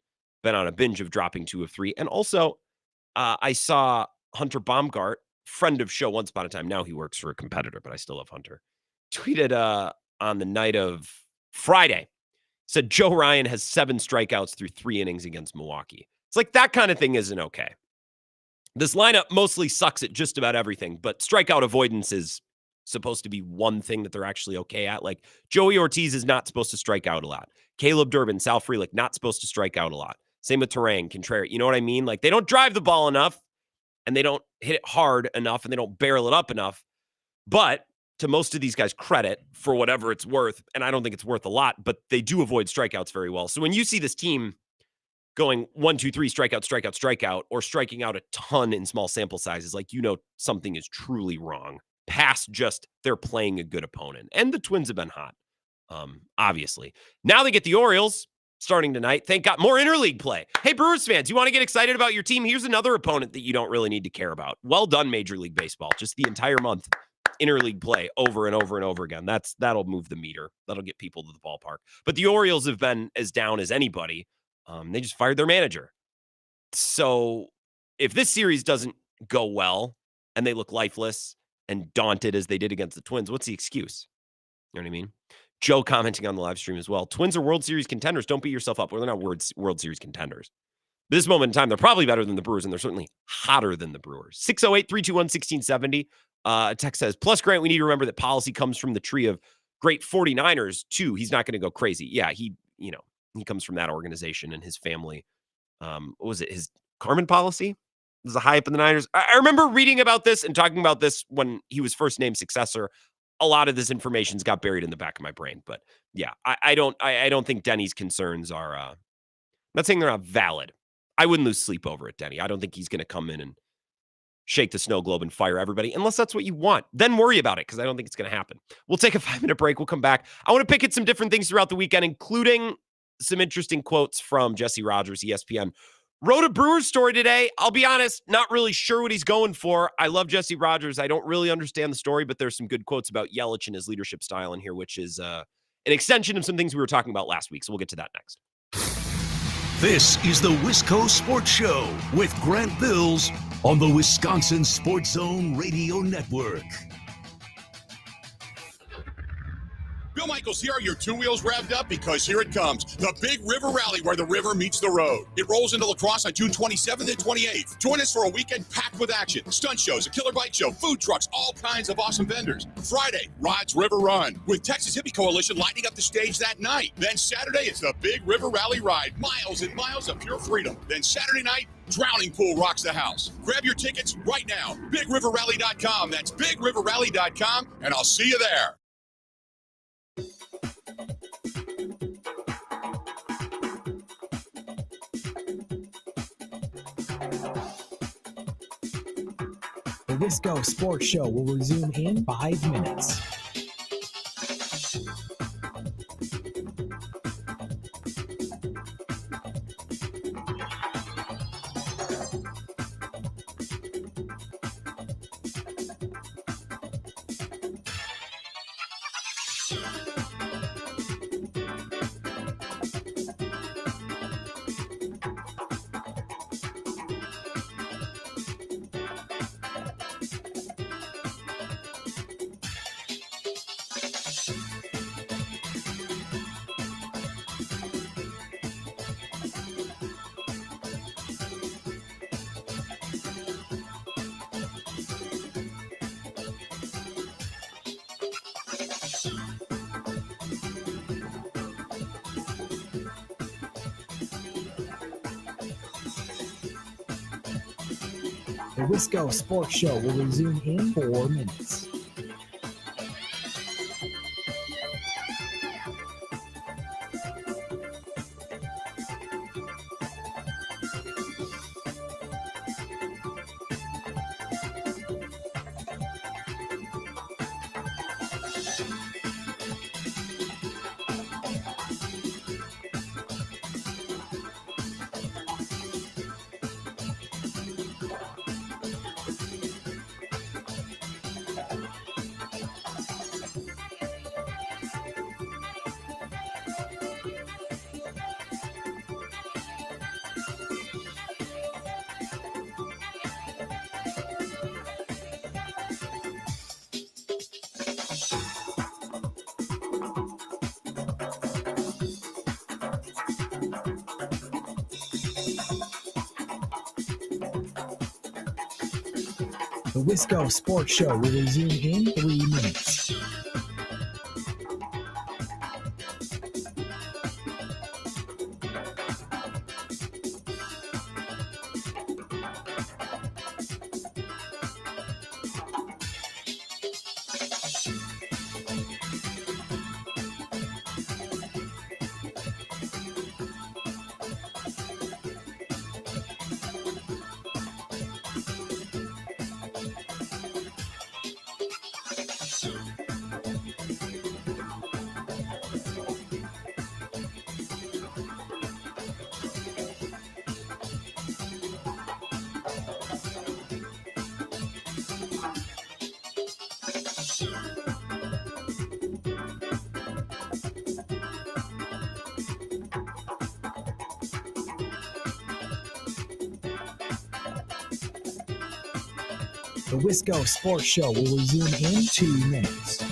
Speaker 6: been on a binge of dropping 2 of 3. And also, I saw Hunter Baumgart, friend of show once upon a time. Now he works for a competitor, but I still love Hunter. Tweeted on the night of Friday, said Joe Ryan has 7 strikeouts through 3 innings against Milwaukee. It's like that kind of thing isn't okay. This lineup mostly sucks at just about everything, but strikeout avoidance is supposed to be one thing that they're actually okay at. Like Joey Ortiz is not supposed to strike out a lot. Caleb Durbin, Sal Frelick, not supposed to strike out a lot. Same with Terang, Contreras. You know what I mean? Like they don't drive the ball enough and they don't hit it hard enough and they don't barrel it up enough. But to most of these guys' credit, for whatever it's worth, and I don't think it's worth a lot, but they do avoid strikeouts very well. So when you see this team going 1, 2, 3, strikeout, or striking out a ton in small sample sizes, like, something is truly wrong past just they're playing a good opponent. And the Twins have been hot, obviously. Now they get the Orioles starting tonight. Thank God. More interleague play. Hey, Brewers fans, you want to get excited about your team? Here's another opponent that you don't really need to care about. Well done, Major League Baseball. Just the entire month. Interleague play over and over and over again. That'll move the meter. That'll get people to the ballpark. But the Orioles have been as down as anybody. They just fired their manager. So if this series doesn't go well and they look lifeless and daunted as they did against the Twins, what's the excuse? You know what I mean? Joe commenting on the live stream as well. Twins are World Series contenders. Don't beat yourself up. Well, they're not World Series contenders. At this moment in time, they're probably better than the Brewers, and they're certainly hotter than the Brewers. 608-321-1670. Text says, plus, Grant, we need to remember that Policy comes from the tree of great 49ers, too. He's not going to go crazy. Yeah, he comes from that organization and his family. What was it? His Carmen Policy was a high up in the Niners. I remember reading about this and talking about this when he was first named successor. A lot of this information's got buried in the back of my brain. But yeah, I don't think Denny's concerns are, I'm not saying they're not valid. I wouldn't lose sleep over it, Denny. I don't think he's going to come in and shake the snow globe and fire everybody, unless that's what you want. Then worry about it, because I don't think it's going to happen. We'll take a 5-minute break. We'll come back. I want to pick at some different things throughout the weekend, including some interesting quotes from Jesse Rogers, ESPN. Wrote a Brewers story today. I'll be honest, not really sure what he's going for. I love Jesse Rogers. I don't really understand the story, but there's some good quotes about Yelich and his leadership style in here, which is an extension of some things we were talking about last week. So we'll get to that next.
Speaker 5: This is the Wisco Sports Show with Grant Bills on the Wisconsin Sports Zone Radio Network.
Speaker 11: Bill Michaels here. Are your two wheels revved up? Because here it comes. The Big River Rally, where the river meets the road. It rolls into La Crosse on June 27th and 28th. Join us for a weekend packed with action. Stunt shows, a killer bike show, food trucks, all kinds of awesome vendors. Friday, Rod's River Run, with Texas Hippie Coalition lighting up the stage that night. Then Saturday, it's the Big River Rally Ride. Miles and miles of pure freedom. Then Saturday night, Drowning Pool rocks the house. Grab your tickets right now. BigRiverRally.com. That's BigRiverRally.com, and I'll see you there.
Speaker 3: The Wisco Sports Show will resume in 5 minutes. The Wisco Sports Show will resume in 4 minutes. The Wisco Sports Show will resume in 3 minutes. The Wisco Sports Show will resume in 2 minutes.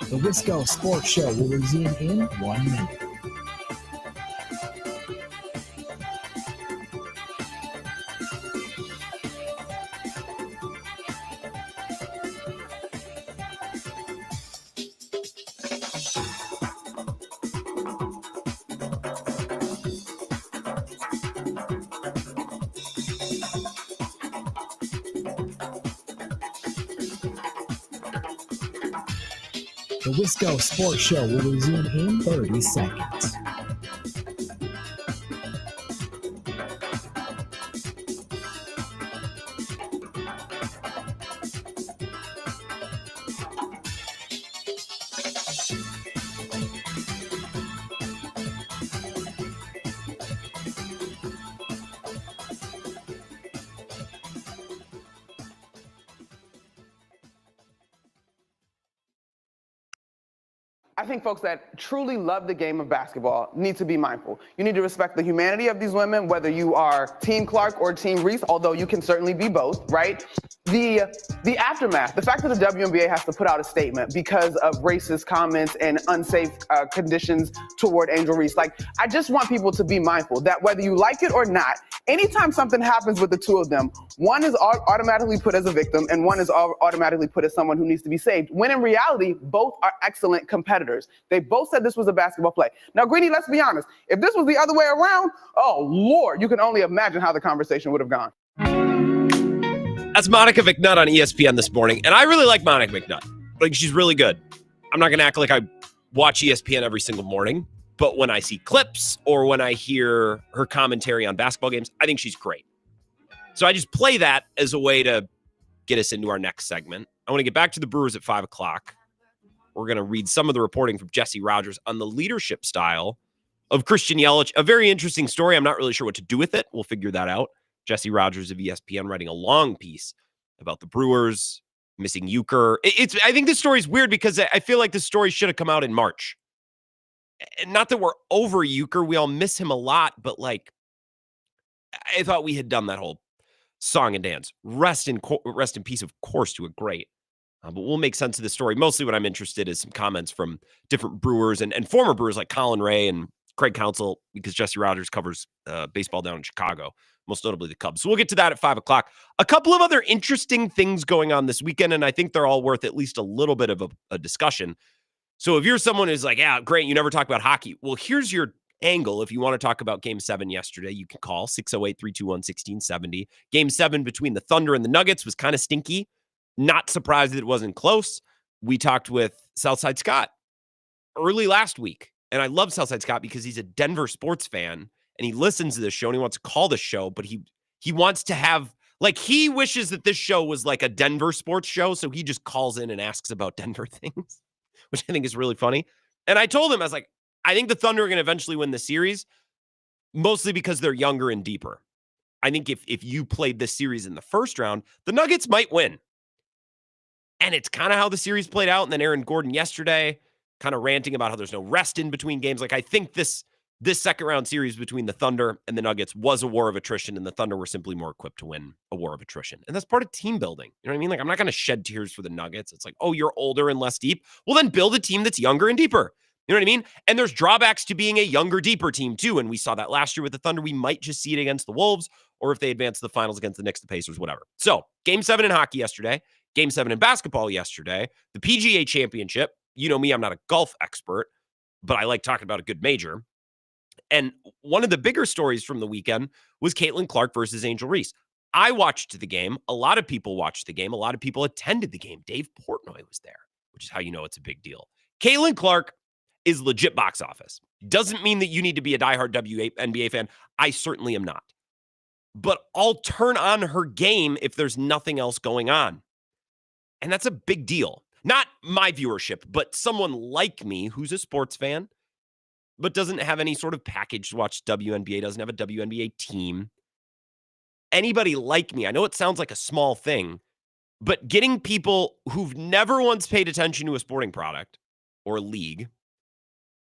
Speaker 3: The Wisco Sports Show will resume in 1 minute. The Wisco Sports Show will resume in 30 seconds.
Speaker 12: I think folks that truly love the game of basketball need to be mindful. You need to respect the humanity of these women, whether you are Team Clark or Team Reese, although you can certainly be both, right? The aftermath, the fact that the WNBA has to put out a statement because of racist comments and unsafe conditions toward Angel Reese. Like, I just want people to be mindful that whether you like it or not, anytime something happens with the two of them, one is automatically put as a victim and one is automatically put as someone who needs to be saved. When in reality, both are excellent competitors. They both said this was a basketball play. Now, Greeny, let's be honest. If this was the other way around, oh, Lord, you can only imagine how the conversation would have gone.
Speaker 6: That's Monica McNutt on ESPN this morning. And I really like Monica McNutt. Like, she's really good. I'm not going to act like I watch ESPN every single morning, but when I see clips or when I hear her commentary on basketball games, I think she's great. So I just play that as a way to get us into our next segment. I want to get back to the Brewers at 5 o'clock. We're going to read some of the reporting from Jesse Rogers on the leadership style of Christian Yelich. A very interesting story. I'm not really sure what to do with it. We'll figure that out. Jesse Rogers of ESPN writing a long piece about the Brewers missing Euchre. I think this story is weird because I feel like this story should have come out in March. And not that we're over Euchre. We all miss him a lot, but like, I thought we had done that whole song and dance. Rest in peace, of course, to a great. But we'll make sense of the story. Mostly what I'm interested in is some comments from different Brewers and former Brewers like Colin Ray and Craig Counsell, because Jesse Rogers covers baseball down in Chicago, most notably the Cubs. So we'll get to that at 5 o'clock. A couple of other interesting things going on this weekend, and I think they're all worth at least a little bit of a discussion. So if you're someone who's like, yeah, great, you never talk about hockey. Well, here's your angle. If you want to talk about Game 7 yesterday, you can call 608-321-1670. Game 7 between the Thunder and the Nuggets was kind of stinky. Not surprised that it wasn't close. We talked with Southside Scott early last week. And I love Southside Scott because he's a Denver sports fan and he listens to this show and he wants to call the show, but he wants to have, like, he wishes that this show was like a Denver sports show. So he just calls in and asks about Denver things, which I think is really funny. And I told him, I was like, I think the Thunder are going to eventually win the series, mostly because they're younger and deeper. I think if you played this series in the first round, the Nuggets might win. And it's kind of how the series played out. And then Aaron Gordon yesterday kind of ranting about how there's no rest in between games. Like, I think this second round series between the Thunder and the Nuggets was a war of attrition, and the Thunder were simply more equipped to win a war of attrition. And that's part of team building. You know what I mean? Like, I'm not going to shed tears for the Nuggets. It's like, oh, you're older and less deep. Well, then build a team that's younger and deeper. You know what I mean? And there's drawbacks to being a younger, deeper team too. And we saw that last year with the Thunder. We might just see it against the Wolves, or if they advance to the finals against the Knicks, the Pacers, whatever. So Game 7 in hockey yesterday, Game 7 in basketball yesterday, the PGA Championship. You know me, I'm not a golf expert, but I like talking about a good major. And one of the bigger stories from the weekend was Caitlin Clark versus Angel Reese. I watched the game. A lot of people watched the game. A lot of people attended the game. Dave Portnoy was there, which is how you know it's a big deal. Caitlin Clark is legit box office. Doesn't mean that you need to be a diehard WNBA fan. I certainly am not. But I'll turn on her game if there's nothing else going on. And that's a big deal. Not my viewership, but someone like me who's a sports fan, but doesn't have any sort of package to watch WNBA, doesn't have a WNBA team. Anybody like me, I know it sounds like a small thing, but getting people who've never once paid attention to a sporting product or a league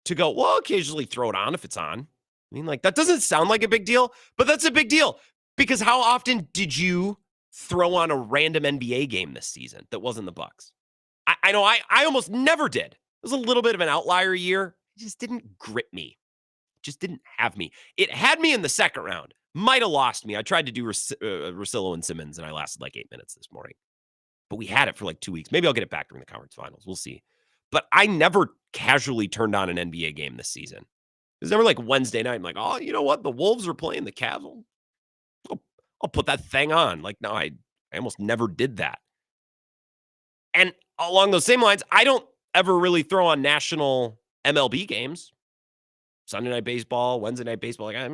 Speaker 6: to go, well, I'll occasionally throw it on if it's on. I mean, like, that doesn't sound like a big deal, but that's a big deal. Because how often did you throw on a random NBA game this season that wasn't the Bucks? I know I almost never did. It was a little bit of an outlier year. It just didn't grip me. It just didn't have me. It had me in the second round. Might have lost me. I tried to do Russillo and Simmons, and I lasted like 8 minutes this morning. But we had it for like 2 weeks. Maybe I'll get it back during the conference finals. We'll see. But I never casually turned on an NBA game this season. It was never like Wednesday night. I'm like, oh, you know what? The Wolves are playing the Cavs. I'll put that thing on. Like, no, I almost never did that. And along those same lines, I don't ever really throw on national MLB games. Sunday Night Baseball, Wednesday Night Baseball. Like,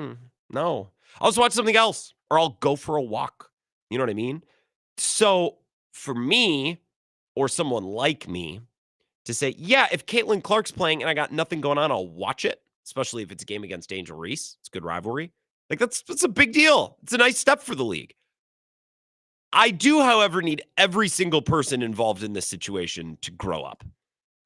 Speaker 6: no. I'll just watch something else, or I'll go for a walk. You know what I mean? So for me, or someone like me, to say, yeah, if Caitlin Clark's playing and I got nothing going on, I'll watch it, especially if it's a game against Angel Reese. It's a good rivalry. Like, that's a big deal. It's a nice step for the league. I do, however, need every single person involved in this situation to grow up.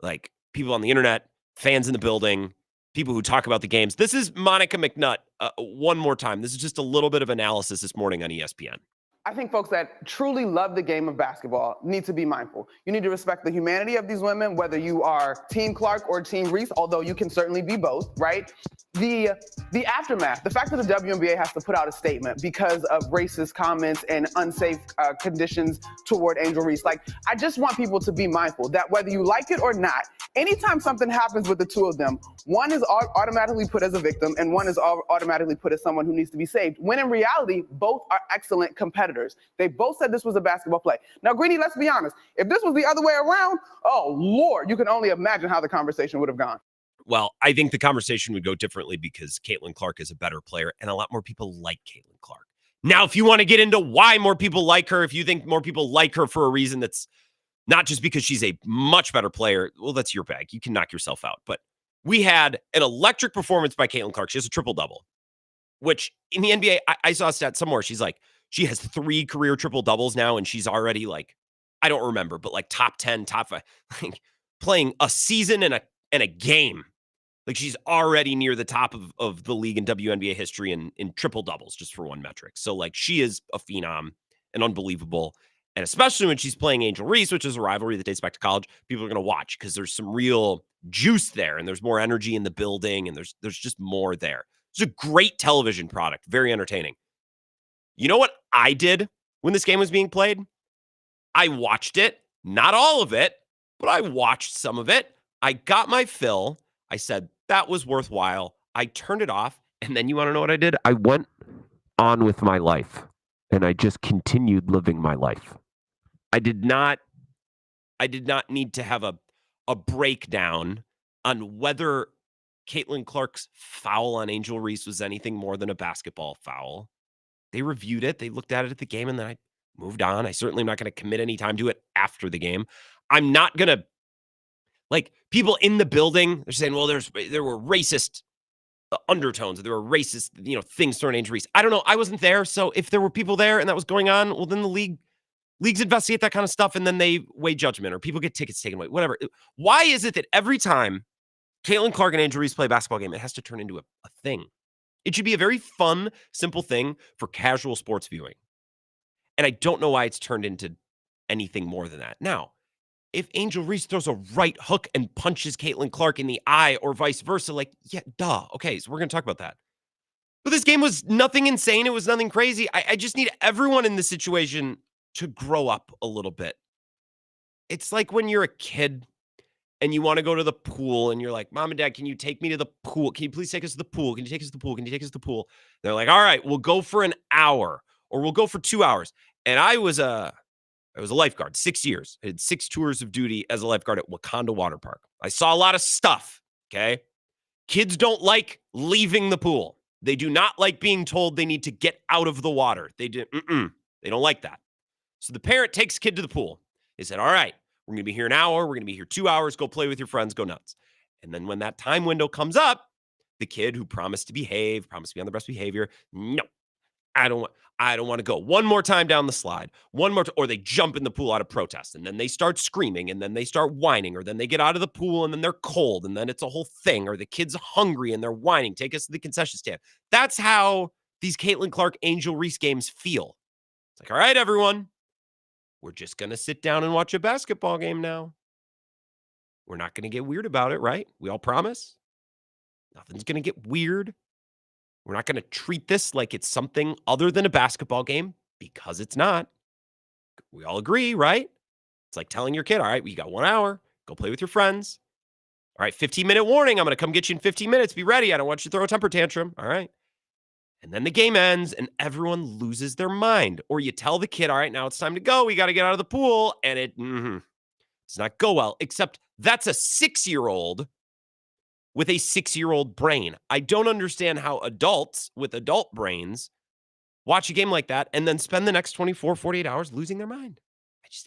Speaker 6: Like, people on the internet, fans in the building, people who talk about the games. This is Monica McNutt one more time. This is just a little bit of analysis this morning on ESPN.
Speaker 12: I think folks that truly love the game of basketball need to be mindful. You need to respect the humanity of these women, whether you are Team Clark or Team Reese, although you can certainly be both, right? The aftermath, the fact that the WNBA has to put out a statement because of racist comments and unsafe conditions toward Angel Reese. Like, I just want people to be mindful that whether you like it or not, anytime something happens with the two of them, one is automatically put as a victim and one is automatically put as someone who needs to be saved, when in reality, both are excellent competitors. They both said this was a basketball play. Now, Greeny, let's be honest. If this was the other way around, oh, Lord, you can only imagine how the conversation would have gone.
Speaker 6: Well, I think the conversation would go differently because Caitlin Clark is a better player and a lot more people like Caitlin Clark. Now, if you want to get into why more people like her, if you think more people like her for a reason that's not just because she's a much better player, well, that's your bag. You can knock yourself out. But we had an electric performance by Caitlin Clark. She has a triple-double, which in the NBA, I saw a stat somewhere. She's like, she has 3 career triple-doubles now, and she's already like, I don't remember, but like top 10, top 5, like playing a season and a game. Like, she's already near the top of the league in WNBA history in triple-doubles, just for one metric. So, like, she is a phenom and unbelievable. And especially when she's playing Angel Reese, which is a rivalry that dates back to college, people are going to watch because there's some real juice there and there's more energy in the building and there's just more there. It's a great television product, very entertaining. You know what I did when this game was being played? I watched it, not all of it, but I watched some of it. I got my fill. I said, that was worthwhile. I turned it off. And then you want to know what I did? I went on with my life and I just continued living my life. I did not need to have a breakdown on whether Caitlin Clark's foul on Angel Reese was anything more than a basketball foul. They reviewed it. They looked at it at the game, and then I moved on. I certainly am not going to commit any time to it after the game. I'm not going to, like, people in the building, they're saying, well, there were racist undertones. There were racist, things thrown at Angel Reese. I don't know. I wasn't there. So if there were people there and that was going on, well, then the leagues investigate that kind of stuff, and then they weigh judgment, or people get tickets taken away, whatever. Why is it that every time Caitlin Clark and Angel Reese play a basketball game, it has to turn into a thing? It should be a very fun, simple thing for casual sports viewing. And I don't know why it's turned into anything more than that. Now, if Angel Reese throws a right hook and punches Caitlin Clark in the eye or vice versa, like, yeah, duh. Okay, so we're going to talk about that. But this game was nothing insane. It was nothing crazy. I just need everyone in this situation to grow up a little bit. It's like when you're a kid and you want to go to the pool and you're like, Mom and Dad, can you take me to the pool? Can you please take us to the pool? Can you take us to the pool? Can you take us to the pool? They're like, all right, we'll go for an hour or we'll go for 2 hours. And I was a lifeguard, 6 years. I did 6 tours of duty as a lifeguard at Wakanda Water Park. I saw a lot of stuff, okay? Kids don't like leaving the pool. They do not like being told they need to get out of the water. They don't like that. So the parent takes kid to the pool. They said, all right, we're going to be here an hour. We're going to be here 2 hours. Go play with your friends. Go nuts. And then when that time window comes up, the kid who promised to behave, promised to be on the best behavior, no, I don't want to go. One more time down the slide. Or they jump in the pool out of protest. And then they start screaming. And then they start whining. Or then they get out of the pool and then they're cold. And then it's a whole thing. Or the kid's hungry and they're whining. Take us to the concession stand. That's how these Caitlin Clark Angel Reese games feel. It's like, all right, everyone. We're just going to sit down and watch a basketball game now. We're not going to get weird about it, right? We all promise? Nothing's going to get weird. We're not going to treat this like it's something other than a basketball game, because it's not. We all agree, right? It's like telling your kid, all right, you got 1 hour. Go play with your friends. All right, 15-minute warning. I'm going to come get you in 15 minutes. Be ready. I don't want you to throw a temper tantrum. All right. And then the game ends and everyone loses their mind. Or you tell the kid, all right, now it's time to go. We got to get out of the pool. And it's Does not go well, except that's a 6-year-old with a 6-year-old brain. I don't understand how adults with adult brains watch a game like that and then spend the next 24, 48 hours losing their mind.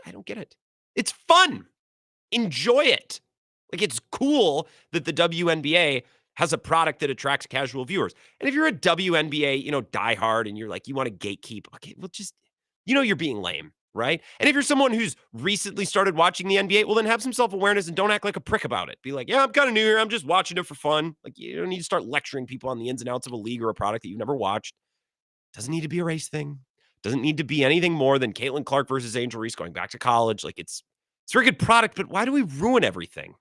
Speaker 6: I don't get it. It's fun. Enjoy it. Like, it's cool that the WNBA has a product that attracts casual viewers. And if you're a WNBA, diehard and you're like, you want to gatekeep, okay, well, just, you're being lame, right? And if you're someone who's recently started watching the NBA, well, then have some self-awareness and don't act like a prick about it. Be like, yeah, I'm kind of new here. I'm just watching it for fun. Like, you don't need to start lecturing people on the ins and outs of a league or a product that you've never watched. Doesn't need to be a race thing. Doesn't need to be anything more than Caitlin Clark versus Angel Reese going back to college. Like, it's a very good product, but why do we ruin everything?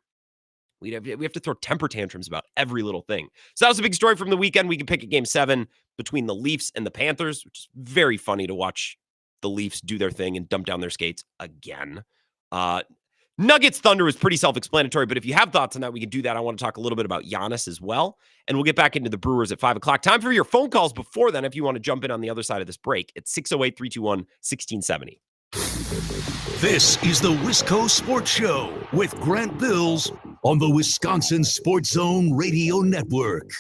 Speaker 6: We have to throw temper tantrums about every little thing. So that was a big story from the weekend. We can pick a game 7 between the Leafs and the Panthers, which is very funny to watch the Leafs do their thing and dump down their skates again. Nuggets Thunder was pretty self-explanatory, but if you have thoughts on that, we can do that. I want to talk a little bit about Giannis as well, and we'll get back into the Brewers at 5 o'clock. Time for your phone calls before then, if you want to jump in on the other side of this break at 608-321-1670.
Speaker 5: This is the Wisco Sports Show with Grant Bills on the Wisconsin Sports Zone Radio Network.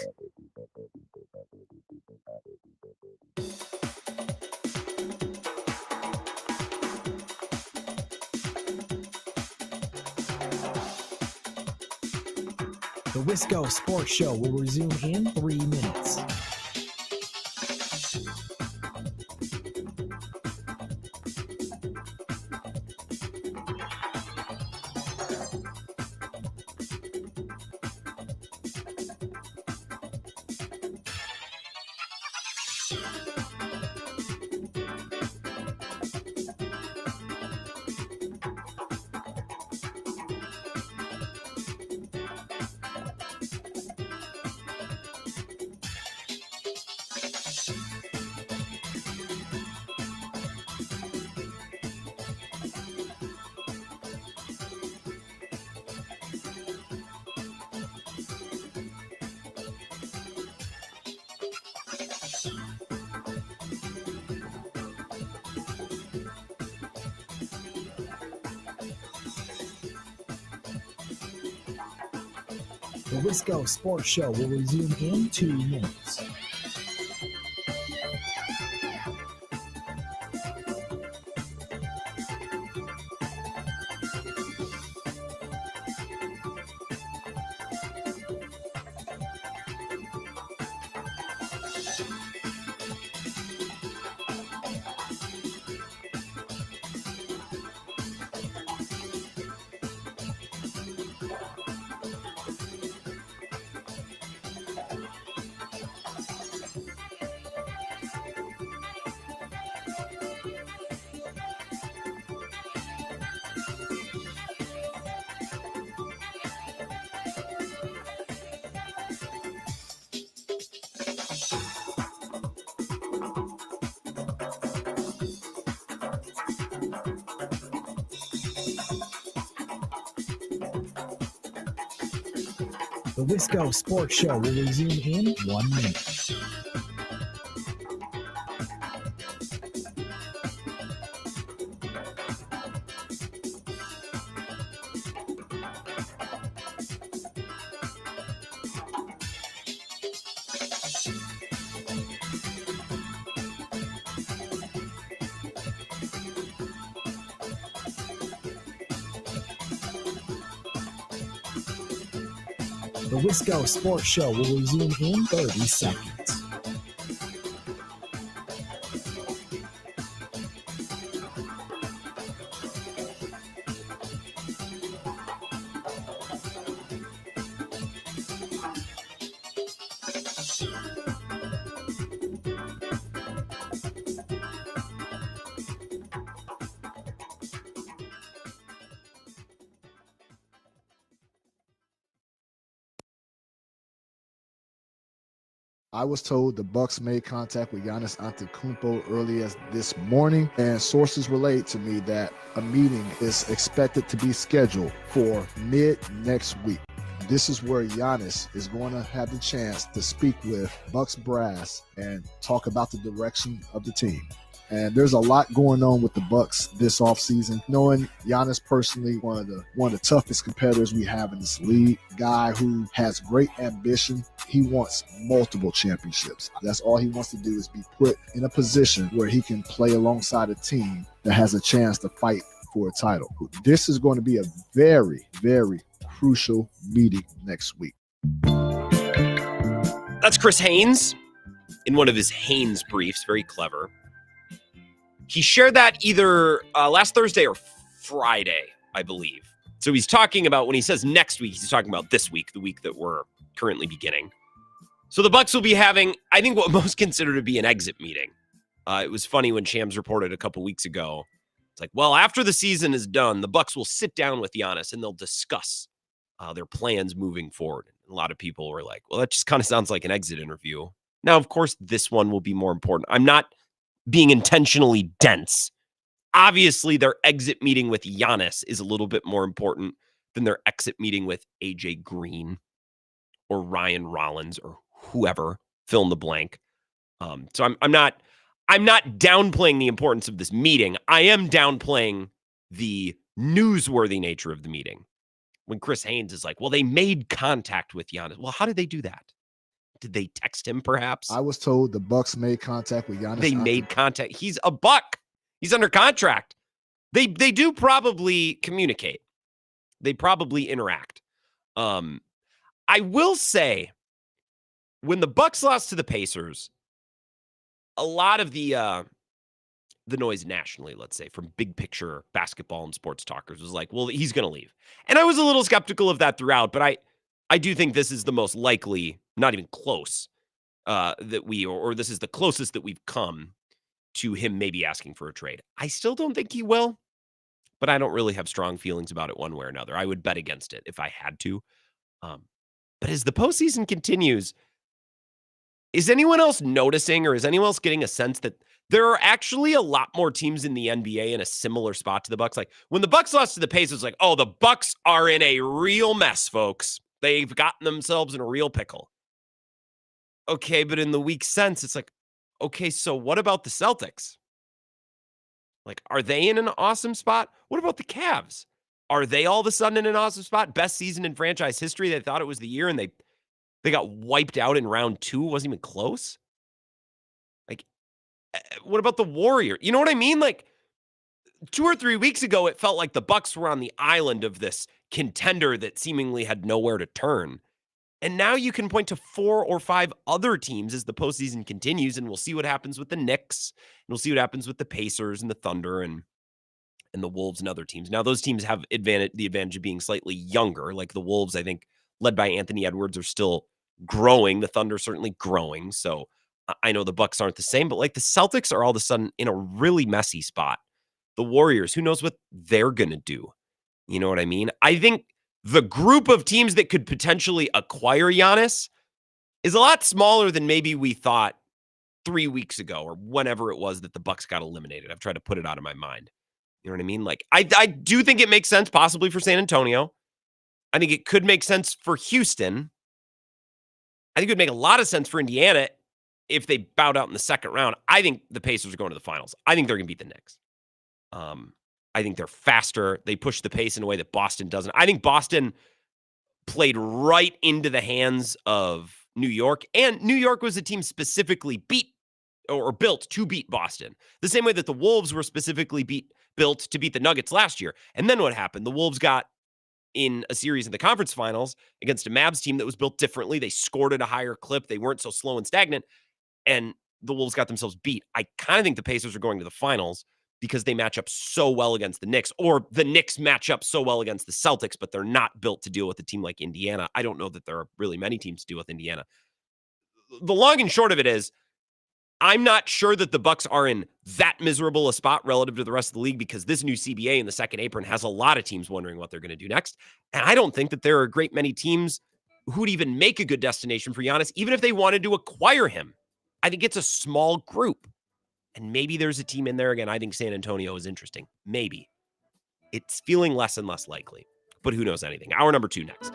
Speaker 3: The Wisco Sports Show will resume in 3 minutes. The Wisco Sports Show will resume in 2 minutes. The Wisco Sports Show will resume in 1 minute. The Wisco Sports Show will resume in 30 seconds.
Speaker 13: I was told the Bucks made contact with Giannis Antetokounmpo early as this morning, and sources relate to me that a meeting is expected to be scheduled for mid next week. This is where Giannis is going to have the chance to speak with Bucks brass and talk about the direction of the team. And there's a lot going on with the Bucks this offseason. Knowing Giannis personally, one of the toughest competitors we have in this league, guy who has great ambition. He wants multiple championships. That's all he wants to do is be put in a position where he can play alongside a team that has a chance to fight for a title. This is going to be a very, very crucial meeting next week.
Speaker 6: That's Chris Haynes in one of his Haynes briefs. Very clever. He shared that either last Thursday or Friday, I believe. So he's talking about, when he says next week, he's talking about this week, the week that we're currently beginning. So the Bucks will be having, I think, what most consider to be an exit meeting. It was funny when Shams reported a couple weeks ago. It's like, well, after the season is done, the Bucks will sit down with Giannis and they'll discuss their plans moving forward. A lot of people were like, well, that just kind of sounds like an exit interview. Now, of course, this one will be more important. I'm not being intentionally dense. Obviously, their exit meeting with Giannis is a little bit more important than their exit meeting with AJ Green or Ryan Rollins or whoever, fill in the blank. So I'm not downplaying the importance of this meeting. I am downplaying the newsworthy nature of the meeting. When Chris Haynes is like, well, they made contact with Giannis. Well, how did they do that? Did they text him, perhaps?
Speaker 13: I was told the Bucks made contact with Giannis.
Speaker 6: They made contact. He's a Buck. He's under contract. They do probably communicate. They probably interact. I will say, when the Bucks lost to the Pacers, a lot of the noise nationally, let's say, from big picture basketball and sports talkers was like, well, he's going to leave. And I was a little skeptical of that throughout, but I do think this is the most likely, not even close, that or this is the closest that we've come to him maybe asking for a trade. I still don't think he will, but I don't really have strong feelings about it one way or another. I would bet against it if I had to. But as the postseason continues, is anyone else noticing, or is anyone else getting a sense that there are actually a lot more teams in the NBA in a similar spot to the Bucks? Like when the Bucks lost to the Pacers, like, oh, the Bucks are in a real mess, folks. They've gotten themselves in a real pickle. Okay, but in the week since, it's like, okay, so what about the Celtics? Like, are they in an awesome spot? What about the Cavs? Are they all of a sudden in an awesome spot? Best season in franchise history. They thought it was the year, and they got wiped out in round 2. Wasn't even close. Like, what about the Warriors? You know what I mean? Like, 2 or 3 weeks ago, it felt like the Bucks were on the island of this contender that seemingly had nowhere to turn. And now you can point to 4 or 5 other teams as the postseason continues, and we'll see what happens with the Knicks, and we'll see what happens with the Pacers and the Thunder and the Wolves and other teams. Now, those teams have the advantage of being slightly younger. Like the Wolves, I think, led by Anthony Edwards, are still growing. The Thunder certainly growing. So I know the Bucks aren't the same, but like the Celtics are all of a sudden in a really messy spot. The Warriors, who knows what they're going to do? You know what I mean? I think the group of teams that could potentially acquire Giannis is a lot smaller than maybe we thought 3 weeks ago or whenever it was that the Bucks got eliminated. I've tried to put it out of my mind. You know what I mean? Like, I do think it makes sense possibly for San Antonio. I think it could make sense for Houston. I think it would make a lot of sense for Indiana if they bowed out in the second round. I think the Pacers are going to the finals. I think they're going to beat the Knicks. I think they're faster. They push the pace in a way that Boston doesn't. I think Boston played right into the hands of New York, and New York was a team specifically built to beat Boston. The same way that the Wolves were specifically built to beat the Nuggets last year. And then what happened? The Wolves got in a series in the conference finals against a Mavs team that was built differently. They scored at a higher clip. They weren't so slow and stagnant, and the Wolves got themselves beat. I kind of think the Pacers are going to the finals because they match up so well against the Knicks, or the Knicks match up so well against the Celtics, but they're not built to deal with a team like Indiana. I don't know that there are really many teams to deal with Indiana. The long and short of it is, I'm not sure that the Bucks are in that miserable a spot relative to the rest of the league, because this new CBA in the second apron has a lot of teams wondering what they're going to do next. And I don't think that there are a great many teams who'd even make a good destination for Giannis, even if they wanted to acquire him. I think it's a small group. And maybe there's a team in there. Again, I think San Antonio is interesting. Maybe. It's feeling less and less likely. But who knows anything? Hour number 2 next.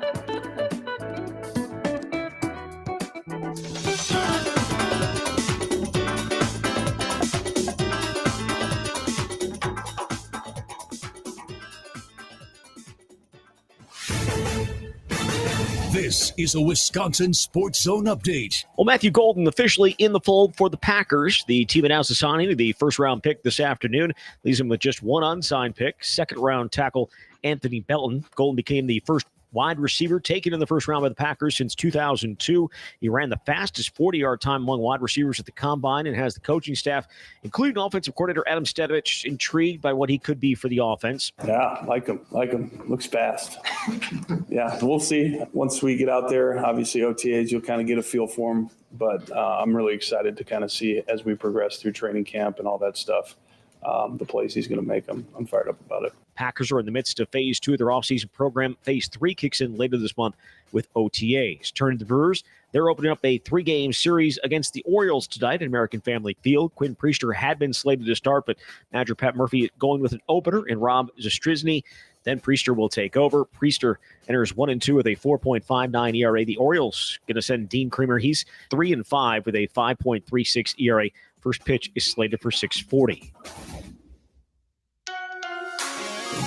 Speaker 5: This is a Wisconsin Sports Zone update.
Speaker 1: Well, Matthew Golden officially in the fold for the Packers. The team announced the signing of the first-round pick this afternoon, leaves him with just one unsigned pick, second-round tackle Anthony Belton. Golden became the first wide receiver taken in the first round by the Packers since 2002. He ran the fastest 40-yard time among wide receivers at the Combine and has the coaching staff, including offensive coordinator Adam Stedovich, intrigued by what he could be for the offense.
Speaker 14: Yeah, like him. Looks fast. Yeah, we'll see. Once we get out there, obviously OTAs, you'll kind of get a feel for him. But I'm really excited to kind of see as we progress through training camp and all that stuff, the plays he's going to make. I'm fired up about it.
Speaker 1: Packers are in the midst of phase 2 of their offseason program. Phase 3 kicks in later this month with OTAs. Turning to the Brewers, they're opening up a 3-game series against the Orioles tonight at American Family Field. Quinn Priester had been slated to start, but manager Pat Murphy going with an opener and Rob Zastryzny. Then Priester will take over. Priester enters 1-2 with a 4.59 ERA. The Orioles going to send Dean Kremer. He's 3-5 with a 5.36 ERA. First pitch is slated for 6:40.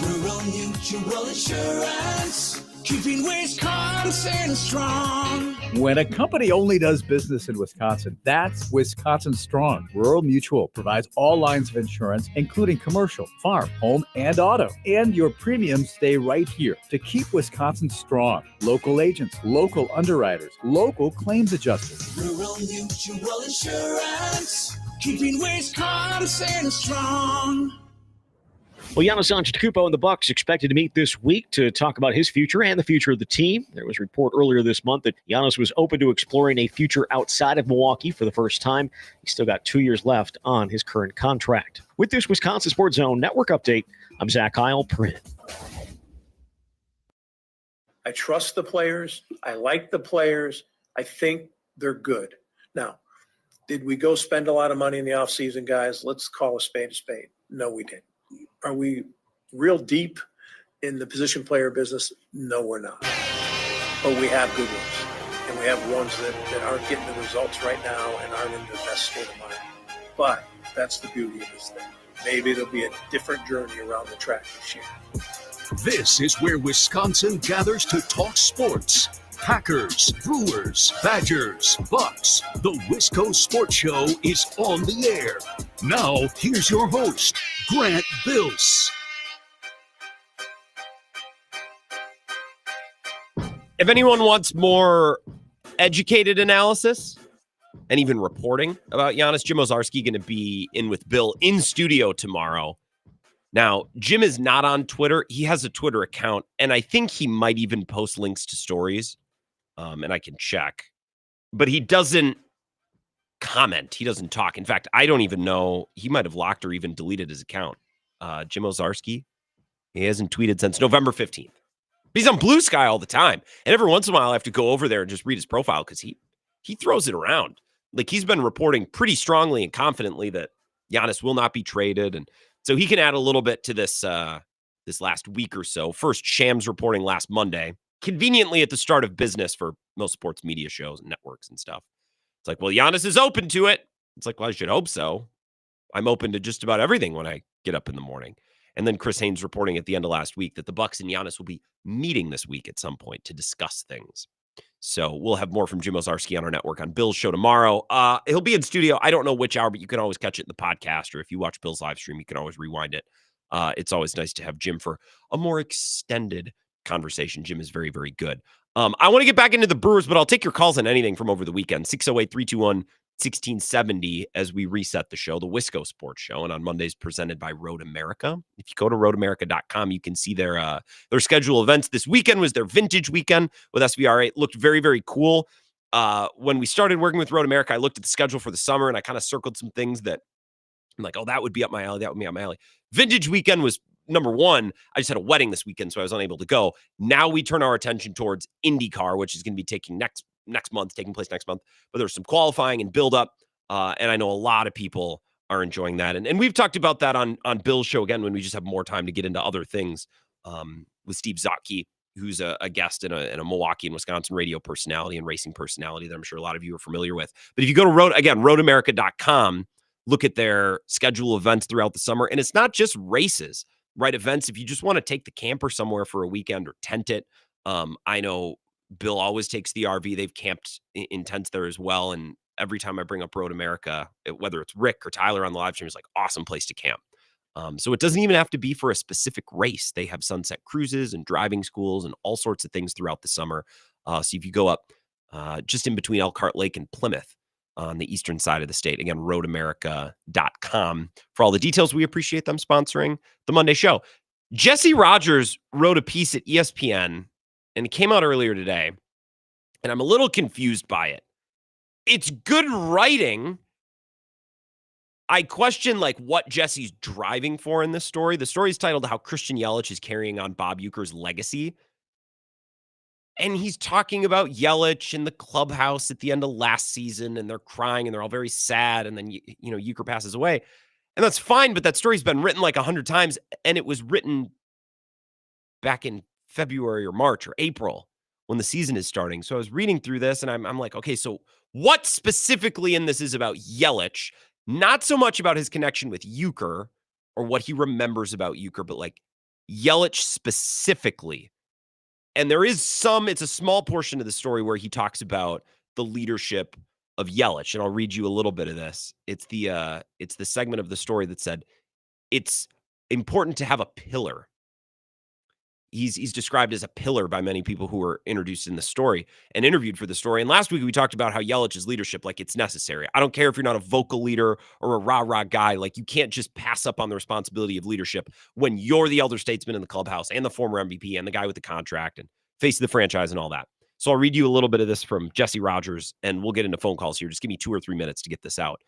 Speaker 15: Rural Mutual Insurance, keeping Wisconsin strong.
Speaker 4: When a company only does business in Wisconsin, that's Wisconsin Strong. Rural Mutual provides all lines of insurance, including commercial, farm, home, and auto. And your premiums stay right here to keep Wisconsin strong. Local agents, local underwriters, local claims adjusters.
Speaker 15: Rural Mutual Insurance, keeping Wisconsin strong.
Speaker 1: Well, Giannis Antetokounmpo and the Bucks expected to meet this week to talk about his future and the future of the team. There was a report earlier this month that Giannis was open to exploring a future outside of Milwaukee for the first time. He's still got 2 years left on his current contract. With this Wisconsin Sports Zone Network update, I'm Zach Heil, Print.
Speaker 2: I trust the players. I like the players. I think they're good. Now, did we go spend a lot of money in the offseason, guys? Let's call a spade a spade. No, we didn't. Are we real deep in the position player business? No, we're not. But we have good ones. And we have ones that aren't getting the results right now and aren't in the best state of mind. But that's the beauty of this thing. Maybe it'll be a different journey around the track this year.
Speaker 5: This is where Wisconsin gathers to talk sports. Packers, Brewers, Badgers, Bucks. The Wisco Sports Show is on the air. Now, here's your host, Grant Bills.
Speaker 6: If anyone wants more educated analysis and even reporting about Giannis, Jim Ozarski going to be in with Bill in studio tomorrow. Now, Jim is not on Twitter. He has a Twitter account, and I think he might even post links to stories. And I can check. But he doesn't comment. He doesn't talk. In fact, I don't even know. He might have locked or even deleted his account. Jim Ozarski, he hasn't tweeted since November 15th. He's on Blue Sky all the time. And every once in a while, I have to go over there and just read his profile because he throws it around. Like, he's been reporting pretty strongly and confidently that Giannis will not be traded. And so he can add a little bit to this this last week or so. First, Shams reporting last Monday. Conveniently at the start of business for most sports media shows and networks and stuff. It's like, well, Giannis is open to it. It's like, well, I should hope so. I'm open to just about everything when I get up in the morning. And then Chris Haynes reporting at the end of last week that the Bucks and Giannis will be meeting this week at some point to discuss things. So we'll have more from Jim Ozarski on our network on Bill's show tomorrow. He'll be in studio. I don't know which hour, but you can always catch it in the podcast, or if you watch Bill's live stream, you can always rewind it. It's always nice to have Jim for a more extended conversation. Jim is very, very good. I want to get back into the Brewers, but I'll take your calls on anything from over the weekend. 608-321-1670 as we reset the show, the Wisco Sports Show, and on Mondays presented by Road America. If you go to roadamerica.com, you can see their schedule events. This weekend was their vintage weekend with SVR8. It looked very, very cool. When we started working with Road America, I looked at the schedule for the summer and I kind of circled some things that I'm like, oh, that would be up my alley. That would be up my alley. Vintage weekend was number one. I just had a wedding this weekend, so I was unable to go. Now we turn our attention towards IndyCar, which is going to be taking place next month. But there's some qualifying and build up. And I know a lot of people are enjoying that. And we've talked about that on Bill's show again, when we just have more time to get into other things, with Steve Zotke, who's a guest and a Milwaukee and Wisconsin radio personality and racing personality that I'm sure a lot of you are familiar with. But if you go to roadamerica.com, look at their schedule events throughout the summer. And it's not just races, right? Events. If you just want to take the camper somewhere for a weekend or tent it. I know Bill always takes the RV. They've camped in tents there as well. And every time I bring up Road America, whether it's Rick or Tyler on the live stream, it's like awesome place to camp. So it doesn't even have to be for a specific race. They have sunset cruises and driving schools and all sorts of things throughout the summer. So if you go up just in between Elkhart Lake and Plymouth on the eastern side of the state, again, roadamerica.com for all the details. We appreciate them sponsoring the Monday show. Jesse Rogers wrote a piece at ESPN, and it came out earlier today, and I'm a little confused by it. It's good writing. I question what Jesse's driving for in this story. The story is titled How Christian Yelich is Carrying on Bob Uecker's Legacy. And he's talking about Yelich in the clubhouse at the end of last season, and they're crying and they're all very sad. And then, Uecker passes away. And that's fine, but that story's been written 100 times, and it was written back in February or March or April when the season is starting. So I was reading through this, and I'm like, okay, so what specifically in this is about Yelich? Not so much about his connection with Uecker or what he remembers about Uecker, but Yelich specifically. And there is it's a small portion of the story where he talks about the leadership of Yelich. And I'll read you a little bit of this. It's the segment of the story that said, it's important to have a pillar. He's described as a pillar by many people who were introduced in the story and interviewed for the story. And last week we talked about how Yelich's leadership, it's necessary. I don't care if you're not a vocal leader or a rah-rah guy. You can't just pass up on the responsibility of leadership when you're the elder statesman in the clubhouse and the former MVP and the guy with the contract and face of the franchise and all that. So I'll read you a little bit of this from Jesse Rogers, and we'll get into phone calls here. Just give me 2 or 3 minutes to get this out.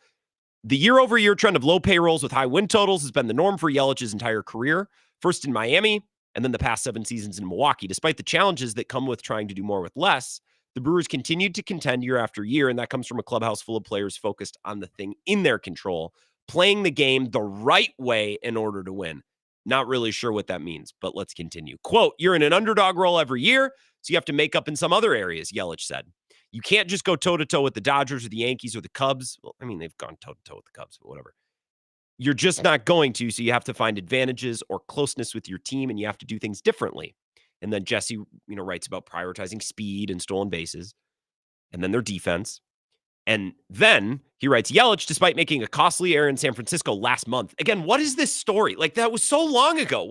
Speaker 6: The year-over-year trend of low payrolls with high win totals has been the norm for Yelich's entire career, first in Miami, and then the past 7 seasons in Milwaukee. Despite the challenges that come with trying to do more with less, the Brewers continued to contend year after year, and that comes from a clubhouse full of players focused on the thing in their control, playing the game the right way in order to win. Not really sure what that means, but let's continue. Quote, "You're in an underdog role every year, so you have to make up in some other areas," Yelich said. "You can't just go toe-to-toe with the Dodgers or the Yankees or the Cubs." Well, I mean, they've gone toe-to-toe with the Cubs, but whatever. "You're just not going to, so you have to find advantages or closeness with your team, and you have to do things differently." And then Jesse, writes about prioritizing speed and stolen bases, and then their defense. And then he writes, "Yelich, despite making a costly error in San Francisco last month." Again, what is this story? That was so long ago.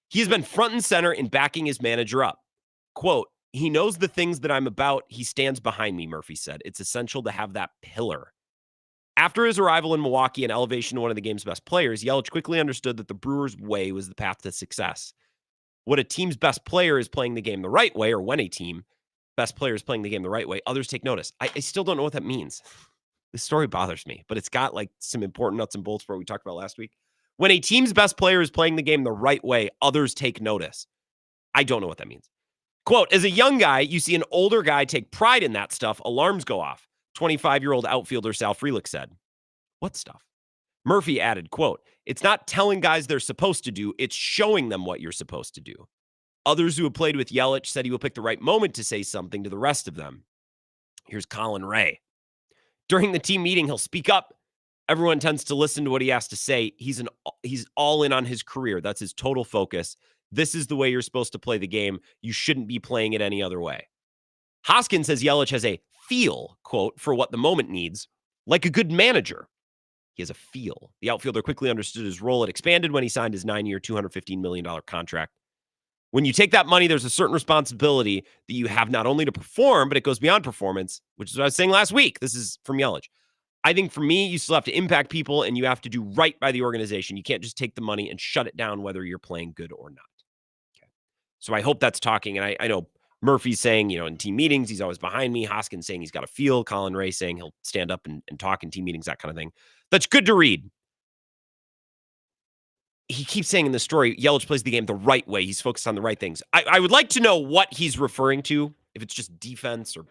Speaker 6: He has been front and center in backing his manager up. Quote, "He knows the things that I'm about. He stands behind me," Murphy said. "It's essential to have that pillar." After his arrival in Milwaukee and elevation to one of the game's best players, Yelich quickly understood that the Brewers' way was the path to success. What a team's best player is playing the game the right way, or when a team best player is playing the game the right way, others take notice. I still don't know what that means. This story bothers me, but it's got some important nuts and bolts for what we talked about last week. When a team's best player is playing the game the right way, others take notice. I don't know what that means. Quote, "As a young guy, you see an older guy take pride in that stuff, alarms go off," 25-year-old outfielder Sal Frelick said. What stuff? Murphy added, quote, "It's not telling guys they're supposed to do, it's showing them what you're supposed to do." Others who have played with Yelich said he will pick the right moment to say something to the rest of them. Here's Colin Ray. "During the team meeting, he'll speak up. Everyone tends to listen to what he has to say. He's all in on his career. That's his total focus. This is the way you're supposed to play the game. You shouldn't be playing it any other way." Hoskins says Yelich has a feel, quote, "for what the moment needs, like a good manager." He has a feel. The outfielder quickly understood his role. It expanded when he signed his 9-year, $215 million contract. "When you take that money, there's a certain responsibility that you have not only to perform, but it goes beyond performance," which is what I was saying last week. This is from Yelich. "I think for me, you still have to impact people, and you have to do right by the organization. You can't just take the money and shut it down whether you're playing good or not." Okay. So I hope that's talking. And I know Murphy's saying, in team meetings, he's always behind me. Hoskins saying he's got a feel. Colin Ray saying he'll stand up and talk in team meetings, that kind of thing. That's good to read. He keeps saying in the story, Yelich plays the game the right way. He's focused on the right things. I would like to know what he's referring to, if it's just defense or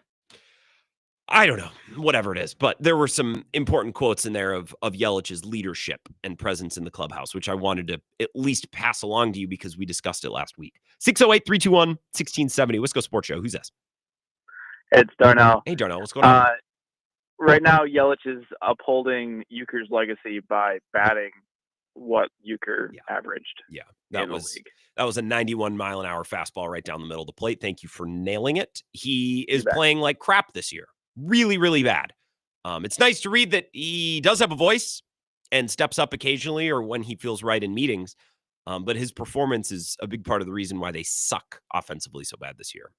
Speaker 6: I don't know, whatever it is. But there were some important quotes in there of Yelich's leadership and presence in the clubhouse, which I wanted to at least pass along to you because we discussed it last week. 608-321-1670, Wisco Sports Show. Who's this?
Speaker 16: It's Darnell.
Speaker 6: Hey, Darnell, what's going on?
Speaker 16: Right now, Yelich is upholding Uecker's legacy by batting what Euchre averaged.
Speaker 6: Yeah,
Speaker 16: in the league.
Speaker 6: that was a 91-mile-an-hour fastball right down the middle of the plate. Thank you for nailing it. He is playing like crap this year. Really, really bad. It's nice to read that he does have a voice and steps up occasionally or when he feels right in meetings. But his performance is a big part of the reason why they suck offensively so bad this year.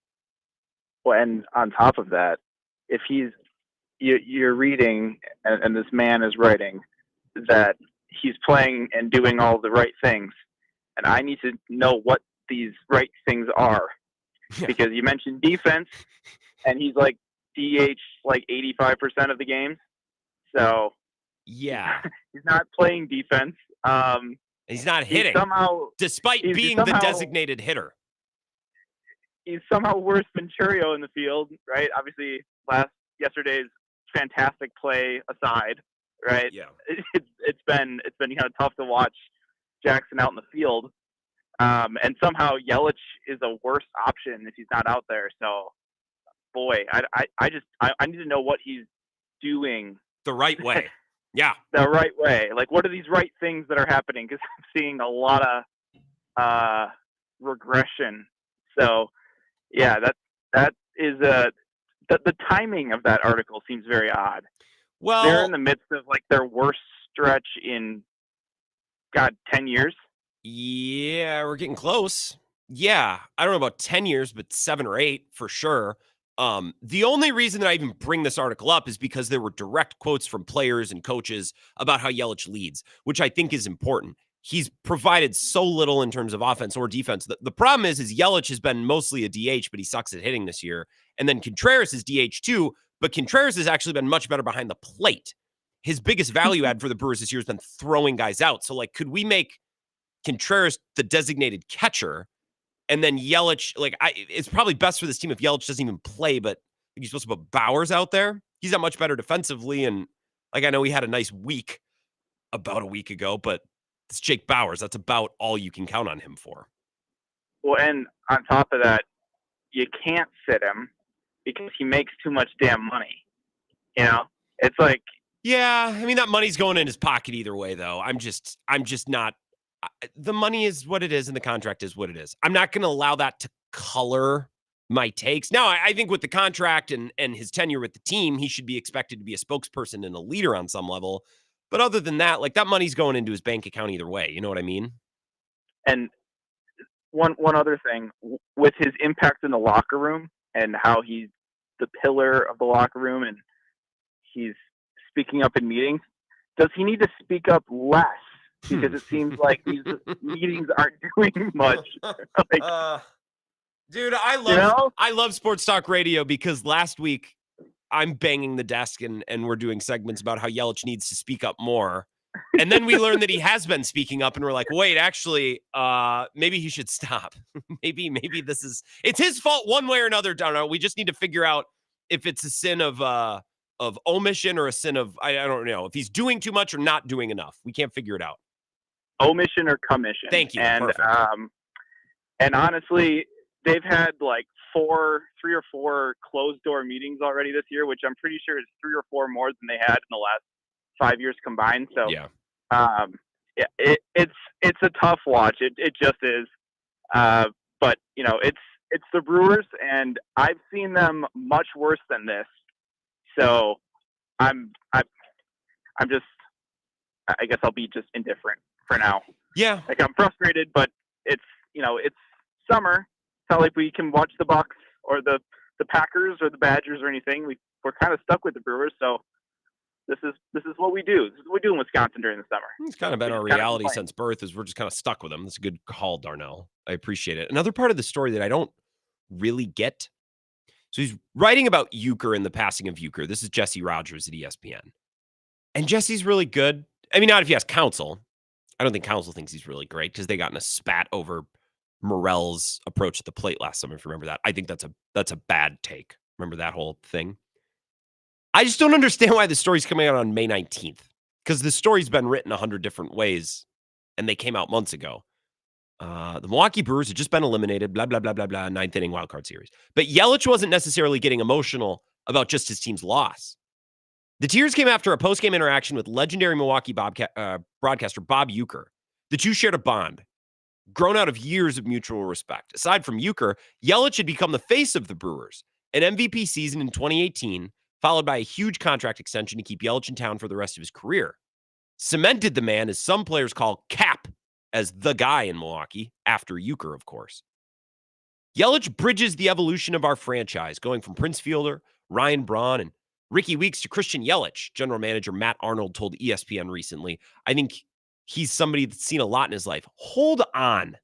Speaker 16: Well, and on top of that, if you're reading and this man is writing that he's playing and doing all the right things, and I need to know what these right things are, because you mentioned defense, and he's like DH like 85% of the games, so
Speaker 6: yeah,
Speaker 16: he's not playing defense.
Speaker 6: He's not hitting despite being the designated hitter.
Speaker 16: He's somehow worse than Churio in the field, right? Obviously, yesterday's fantastic play aside, right?
Speaker 6: Yeah,
Speaker 16: it's been kind of tough to watch Jackson out in the field, and somehow Yelich is a worse option if he's not out there. So, boy, I need to know what he's doing
Speaker 6: the right way. Yeah,
Speaker 16: the right way. Like, what are these right things that are happening? Because I'm seeing a lot of regression. So, yeah, that is the timing of that article seems very odd.
Speaker 6: Well,
Speaker 16: they're in the midst of like their worst stretch in 10 years.
Speaker 6: Yeah, we're getting close. Yeah, I don't know about 10 years, but 7 or 8 for sure. The only reason that I even bring this article up is because there were direct quotes from players and coaches about how Yelich leads, which I think is important. He's provided so little in terms of offense or defense. The problem is Yelich has been mostly a DH, but he sucks at hitting this year. And then Contreras is DH too, but Contreras has actually been much better behind the plate. His biggest value add for the Brewers this year has been throwing guys out. So, like, could we make Contreras the designated catcher? And then Yelich, it's probably best for this team if Yelich doesn't even play, but you're supposed to put Bowers out there. He's not much better defensively. And I know he had a nice week about a week ago, but it's Jake Bowers. That's about all you can count on him for.
Speaker 16: Well, and on top of that, you can't sit him because he makes too much damn money. You know, it's like,
Speaker 6: yeah, I mean, that money's going in his pocket either way, though. I'm just not. The money is what it is and the contract is what it is. I'm not going to allow that to color my takes. Now, I think with the contract and his tenure with the team, he should be expected to be a spokesperson and a leader on some level. But other than that, like, that money's going into his bank account either way. You know what I mean?
Speaker 16: And one other thing, with his impact in the locker room and how he's the pillar of the locker room and he's speaking up in meetings, does he need to speak up less? Because it seems like these meetings aren't doing much.
Speaker 6: Dude, I love Sports Talk Radio because last week I'm banging the desk and we're doing segments about how Yelich needs to speak up more. And then we learned that he has been speaking up and we're like, wait, actually, maybe he should stop. maybe it's his fault one way or another, Darno. We just need to figure out if it's a sin of omission or a sin of, I don't know, if he's doing too much or not doing enough. We can't figure it out.
Speaker 16: Omission or commission.
Speaker 6: Thank you.
Speaker 16: And and honestly, they've had like 3 or 4 closed door meetings already this year, which I'm pretty sure is 3 or 4 more than they had in the last 5 years combined. So it's a tough watch. It just is. But you know, it's the Brewers, and I've seen them much worse than this. So I guess I'll be just indifferent for now.
Speaker 6: Yeah.
Speaker 16: Like, I'm frustrated, but it's summer. It's not like we can watch the Bucks or the Packers or the Badgers or anything. We're kind of stuck with the Brewers, so this is what we do. This is what we do in Wisconsin during the summer.
Speaker 6: It's kind of been our reality since birth, is we're just kind of stuck with them. That's a good call, Darnell. I appreciate it. Another part of the story that I don't really get. So he's writing about Euchre and the passing of Euchre. This is Jesse Rogers at ESPN. And Jesse's really good. I mean, not if he has Counsell. I don't think Counsell thinks he's really great because they got in a spat over Morel's approach at the plate last summer, if you remember that. I think that's a bad take. Remember that whole thing? I just don't understand why the story's coming out on May 19th, because the story's been written 100 different ways, and they came out months ago. The Milwaukee Brewers had just been eliminated, blah, blah, blah, blah, blah, 9th inning wildcard series. But Yelich wasn't necessarily getting emotional about just his team's loss. The tears came after a post-game interaction with legendary Milwaukee broadcaster Bob Uecker. The two shared a bond, grown out of years of mutual respect. Aside from Uecker, Yelich had become the face of the Brewers, an MVP season in 2018, followed by a huge contract extension to keep Yelich in town for the rest of his career. Cemented the man, as some players call Cap, as the guy in Milwaukee, after Uecker, of course. Yelich bridges the evolution of our franchise, going from Prince Fielder, Ryan Braun, and Ricky Weeks to Christian Yelich, general manager Matt Arnold told ESPN recently. I think he's somebody that's seen a lot in his life. Hold on.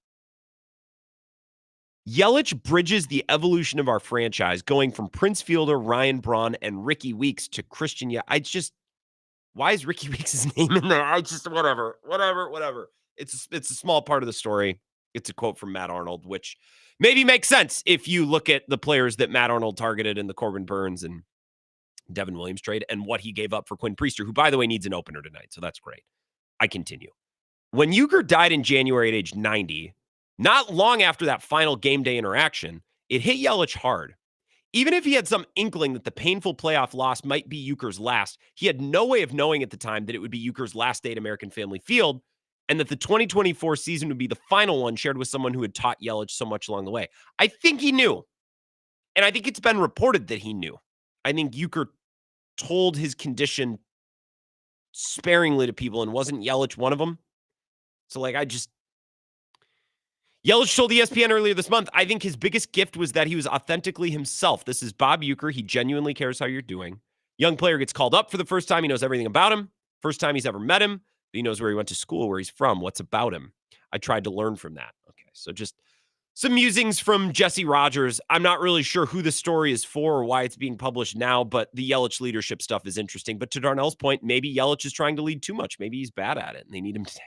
Speaker 6: Yelich bridges the evolution of our franchise, going from Prince Fielder, Ryan Braun, and Ricky Weeks to Christian Yelich. Why is Ricky Weeks' name in there? Whatever. It's a small part of the story. It's a quote from Matt Arnold, which maybe makes sense if you look at the players that Matt Arnold targeted in the Corbin Burns and Devin Williams trade and what he gave up for Quinn Priester, who, by the way, needs an opener tonight. So that's great. I continue. When Uecker died in January at age 90, not long after that final game day interaction, it hit Yelich hard. Even if he had some inkling that the painful playoff loss might be Uecker's last, he had no way of knowing at the time that it would be Uecker's last day at American Family Field and that the 2024 season would be the final one shared with someone who had taught Yelich so much along the way. I think he knew. And I think it's been reported that he knew. I think Uecker told his condition sparingly to people, and wasn't Yelich one of them? So, Yelich told ESPN earlier this month, I think his biggest gift was that he was authentically himself. This is Bob Uecker. He genuinely cares how you're doing. Young player gets called up for the first time. He knows everything about him. First time he's ever met him. He knows where he went to school, where he's from, what's about him. I tried to learn from that. Okay, so just some musings from Jesse Rogers. I'm not really sure who the story is for or why it's being published now, but the Yelich leadership stuff is interesting. But to Darnell's point, maybe Yelich is trying to lead too much. Maybe he's bad at it, and they need him today.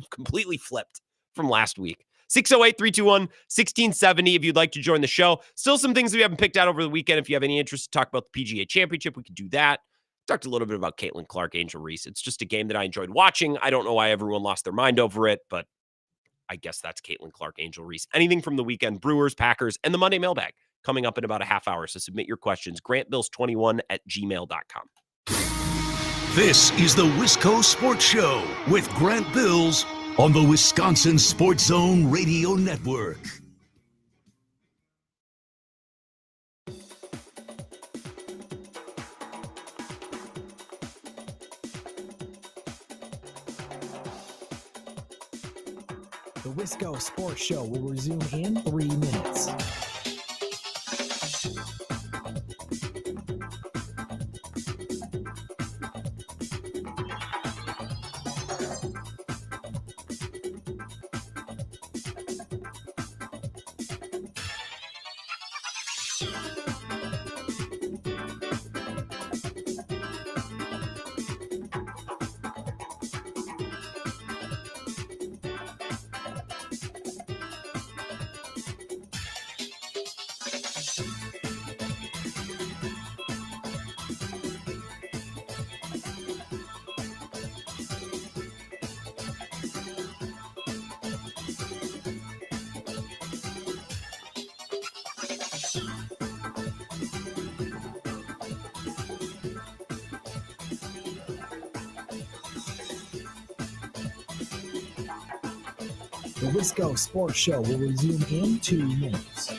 Speaker 6: Completely flipped from last week. 608-321-1670 if you'd like to join the show. Still some things that we haven't picked out over the weekend. If you have any interest to talk about the PGA Championship, we could do that. Talked a little bit about Caitlin Clark, Angel Reese. It's just a game that I enjoyed watching. I don't know why everyone lost their mind over it, but I guess that's Caitlin Clark, Angel Reese. Anything from the weekend, Brewers, Packers, and the Monday Mailbag coming up in about a half hour. So submit your questions, grantbills21@gmail.com.
Speaker 5: This is the Wisco Sports Show with Grant Bills on the Wisconsin Sports Zone Radio Network.
Speaker 3: The Wisco Sports Show will resume in 3 minutes. The Wisco Sports Show will resume in 2 minutes.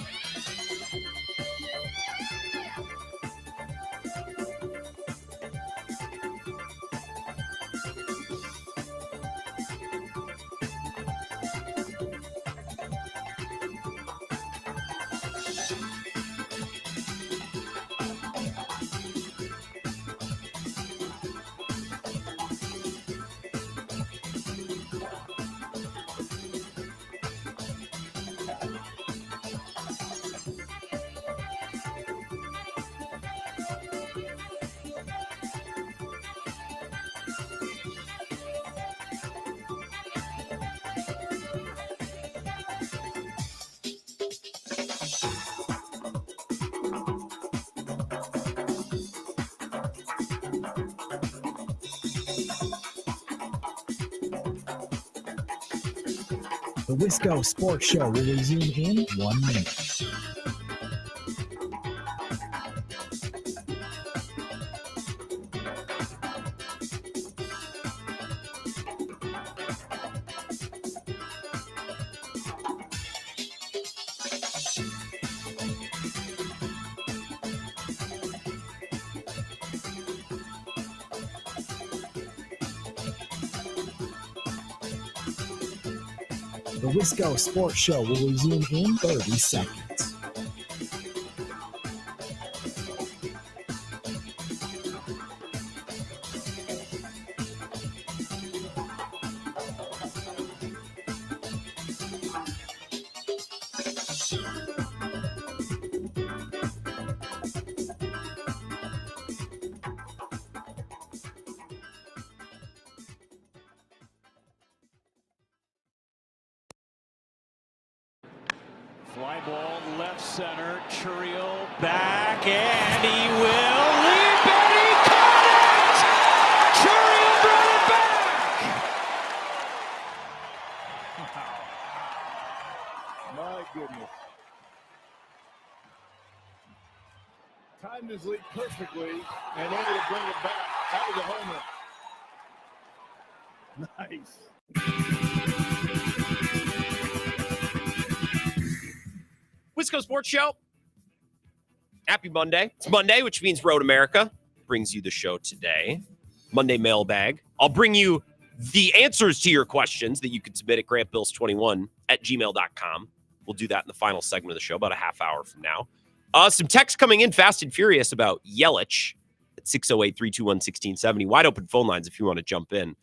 Speaker 3: The Wisco Sports Show will resume in 1 minute. The Wisco Sports Show will resume in 30 seconds.
Speaker 17: Fly ball left center, Churio back, and he will leap, and he caught it! Churio brought it back!
Speaker 18: My goodness. Timed his leap perfectly and able to bring it back. That was a homer. Nice.
Speaker 6: Wisco Sports Show. Happy Monday. It's Monday, which means Road America brings you the show today. Monday Mailbag. I'll bring you the answers to your questions that you can submit at grantbills21@gmail.com. We'll do that in the final segment of the show, about a half hour from now. Some text coming in fast and furious about Yelich at 608-321-1670. Wide open phone lines if you want to jump in.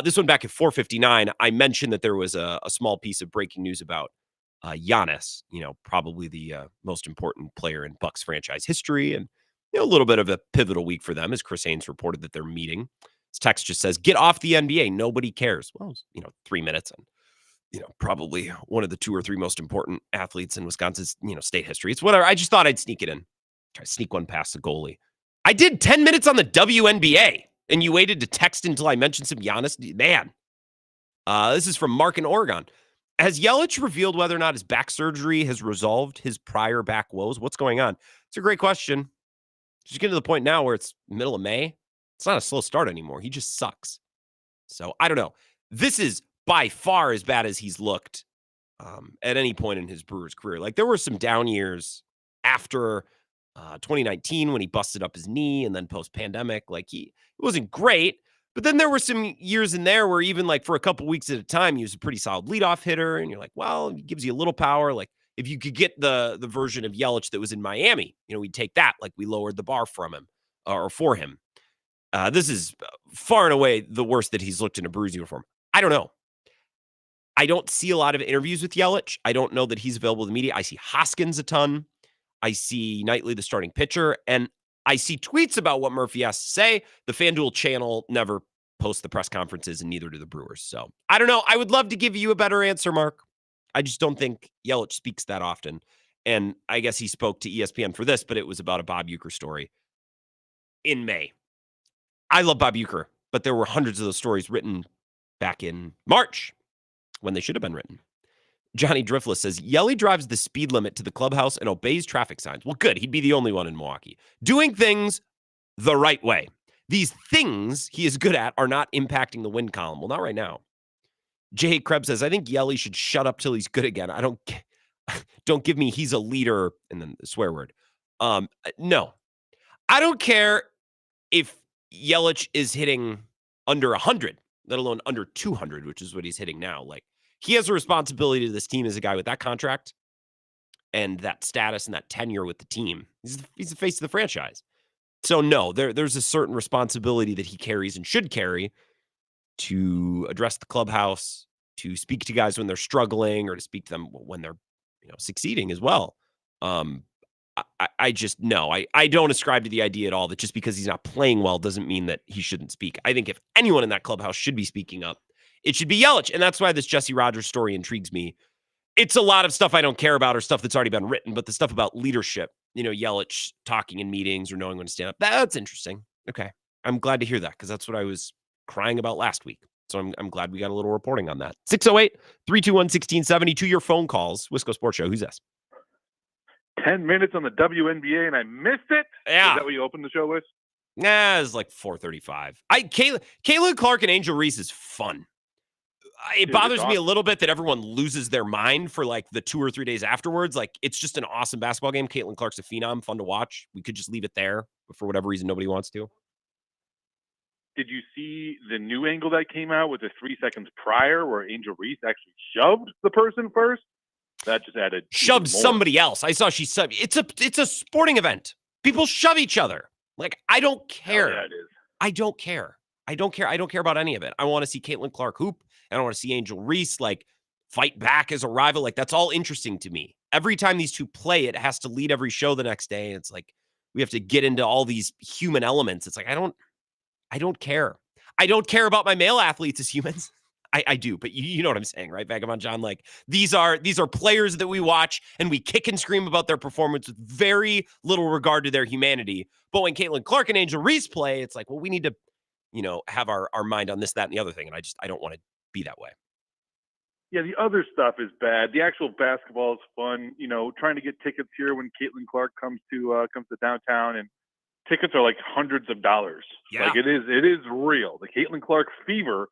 Speaker 6: This one back at 4:59, I mentioned that there was a small piece of breaking news about Giannis, probably the most important player in Bucks franchise history, and a little bit of a pivotal week for them, as Chris Haynes reported that they're meeting. His text just says, "Get off the NBA. Nobody cares." Well, 3 minutes, and probably one of the 2 or 3 most important athletes in Wisconsin's state history. It's whatever. I just thought I'd sneak it in, try to sneak one past the goalie. I did 10 minutes on the WNBA, and you waited to text until I mentioned some Giannis. Man, this is from Mark in Oregon. Has Yelich revealed whether or not his back surgery has resolved his prior back woes? What's going on? It's a great question. Just getting to the point now where it's middle of May. It's not a slow start anymore. He just sucks. So I don't know. This is by far as bad as he's looked at any point in his Brewers career. Like, there were some down years after 2019 when he busted up his knee, and then post-pandemic, like, it wasn't great. But then there were some years in there where even like for a couple weeks at a time, he was a pretty solid leadoff hitter. And you're like, well, he gives you a little power. Like, if you could get the version of Yelich that was in Miami, we'd take that. Like, we lowered the bar from him or for him. This is far and away the worst that he's looked in a Brewers uniform. I don't know. I don't see a lot of interviews with Yelich. I don't know that he's available to the media. I see Hoskins a ton. I see Knightley, the starting pitcher, and I see tweets about what Murphy has to say. The FanDuel channel never posts the press conferences, and neither do the Brewers. So I don't know. I would love to give you a better answer, Mark. I just don't think Yelich speaks that often. And I guess he spoke to ESPN for this, but it was about a Bob Uecker story in May. I love Bob Uecker, but there were hundreds of those stories written back in March when they should have been written. Johnny Driftless says, Yelly drives the speed limit to the clubhouse and obeys traffic signs. Well, good. He'd be the only one in Milwaukee. Doing things the right way. These things he is good at are not impacting the win column. Well, not right now. Jay Krebs says, I think Yelly should shut up till he's good again. Don't give me he's a leader, and then the swear word. No. I don't care if Yelich is hitting under 100, let alone under 200, which is what he's hitting now. Like, he has a responsibility to this team as a guy with that contract and that status and that tenure with the team. He's the face of the franchise. So no, there's a certain responsibility that he carries and should carry to address the clubhouse, to speak to guys when they're struggling, or to speak to them when they're succeeding as well. I just, no, I don't ascribe to the idea at all that just because he's not playing well doesn't mean that he shouldn't speak. I think if anyone in that clubhouse should be speaking up, it should be Yelich. And that's why this Jesse Rogers story intrigues me. It's a lot of stuff I don't care about or stuff that's already been written, but the stuff about leadership, Yelich talking in meetings or knowing when to stand up, that's interesting. Okay. I'm glad to hear that because that's what I was crying about last week. So I'm glad we got a little reporting on that. 608-321-1670 to your phone calls. Wisco Sports Show. Who's this?
Speaker 19: 10 minutes on the WNBA and I missed it?
Speaker 6: Yeah.
Speaker 19: Is that what you opened the show with?
Speaker 6: Nah, it's like 4:35. Caitlin Clark and Angel Reese is fun. It bothers me a little bit that everyone loses their mind for like the 2 or 3 days afterwards. Like, it's just an awesome basketball game. Caitlin Clark's a phenom, fun to watch. We could just leave it there, but for whatever reason, nobody wants to.
Speaker 19: did you see the new angle that came out with the 3 seconds prior where Angel Reese actually shoved the person first? That just added
Speaker 6: shoved
Speaker 19: even more.
Speaker 6: somebody else. I saw she shoved. It's a sporting event. People shove each other. Like, I don't care.
Speaker 19: Yeah, it is.
Speaker 6: I don't care. I don't care. I don't care about any of it. I want to see Caitlin Clark hoop. And I want to see Angel Reese like fight back as a rival. Like, that's all interesting to me. Every time these two play, it has to lead every show the next day. And it's like we have to get into all these human elements. It's like I don't care. I don't care about my male athletes as humans. I do, but you know what I'm saying, right, Vagabond John? Like, these are players that we watch and we kick and scream about their performance with very little regard to their humanity. But when Caitlin Clark and Angel Reese play, it's like, well, we need to, have our mind on this, that, and the other thing. And I don't want to be that way.
Speaker 19: Yeah, the other stuff is bad. The actual basketball is fun. Trying to get tickets here when Caitlin Clark comes to downtown, and tickets are like hundreds of dollars.
Speaker 6: Yeah.
Speaker 19: Like, it is real. The Caitlin Clark fever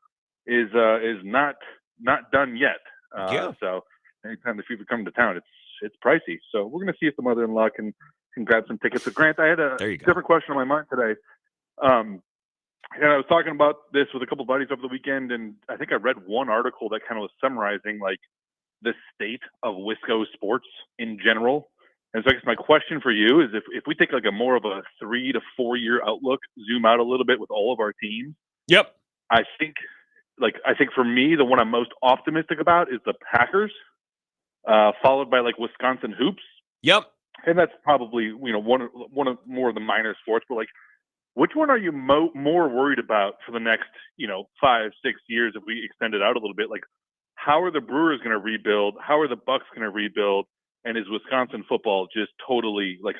Speaker 19: is not done yet. So anytime the fever comes to town, it's pricey. So we're gonna see if the mother-in-law can grab some tickets. So Grant, I had a different question on my mind today. And I was talking about this with a couple of buddies over the weekend, and I think I read one article that kind of was summarizing like the state of Wisco sports in general. And so I guess my question for you is if we take like a more of a 3 to 4 year outlook, zoom out a little bit with all of our teams.
Speaker 6: Yep.
Speaker 19: I think for me, the one I'm most optimistic about is the Packers, followed by like Wisconsin hoops.
Speaker 6: Yep.
Speaker 19: And that's probably, one of more of the minor sports, but like, which one are you more worried about for the next, 5-6 years if we extend it out a little bit? Like, how are the Brewers going to rebuild? How are the Bucks going to rebuild? And is Wisconsin football just totally like,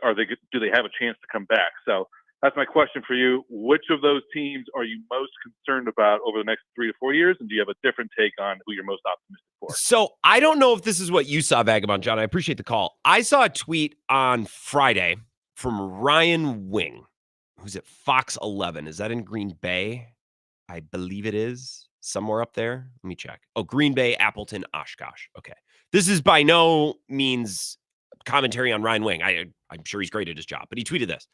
Speaker 19: do they have a chance to come back? So that's my question for you. Which of those teams are you most concerned about over the next 3 to 4 years? And do you have a different take on who you're most optimistic for?
Speaker 6: So I don't know if this is what you saw, Vagabond John. I appreciate the call. I saw a tweet on Friday from Ryan Wing, who's at Fox 11. Is that in Green Bay? I believe it is. Somewhere up there. Let me check. Oh, Green Bay, Appleton, Oshkosh. Okay. This is by no means commentary on Ryan Wing. I'm sure he's great at his job, but he tweeted this.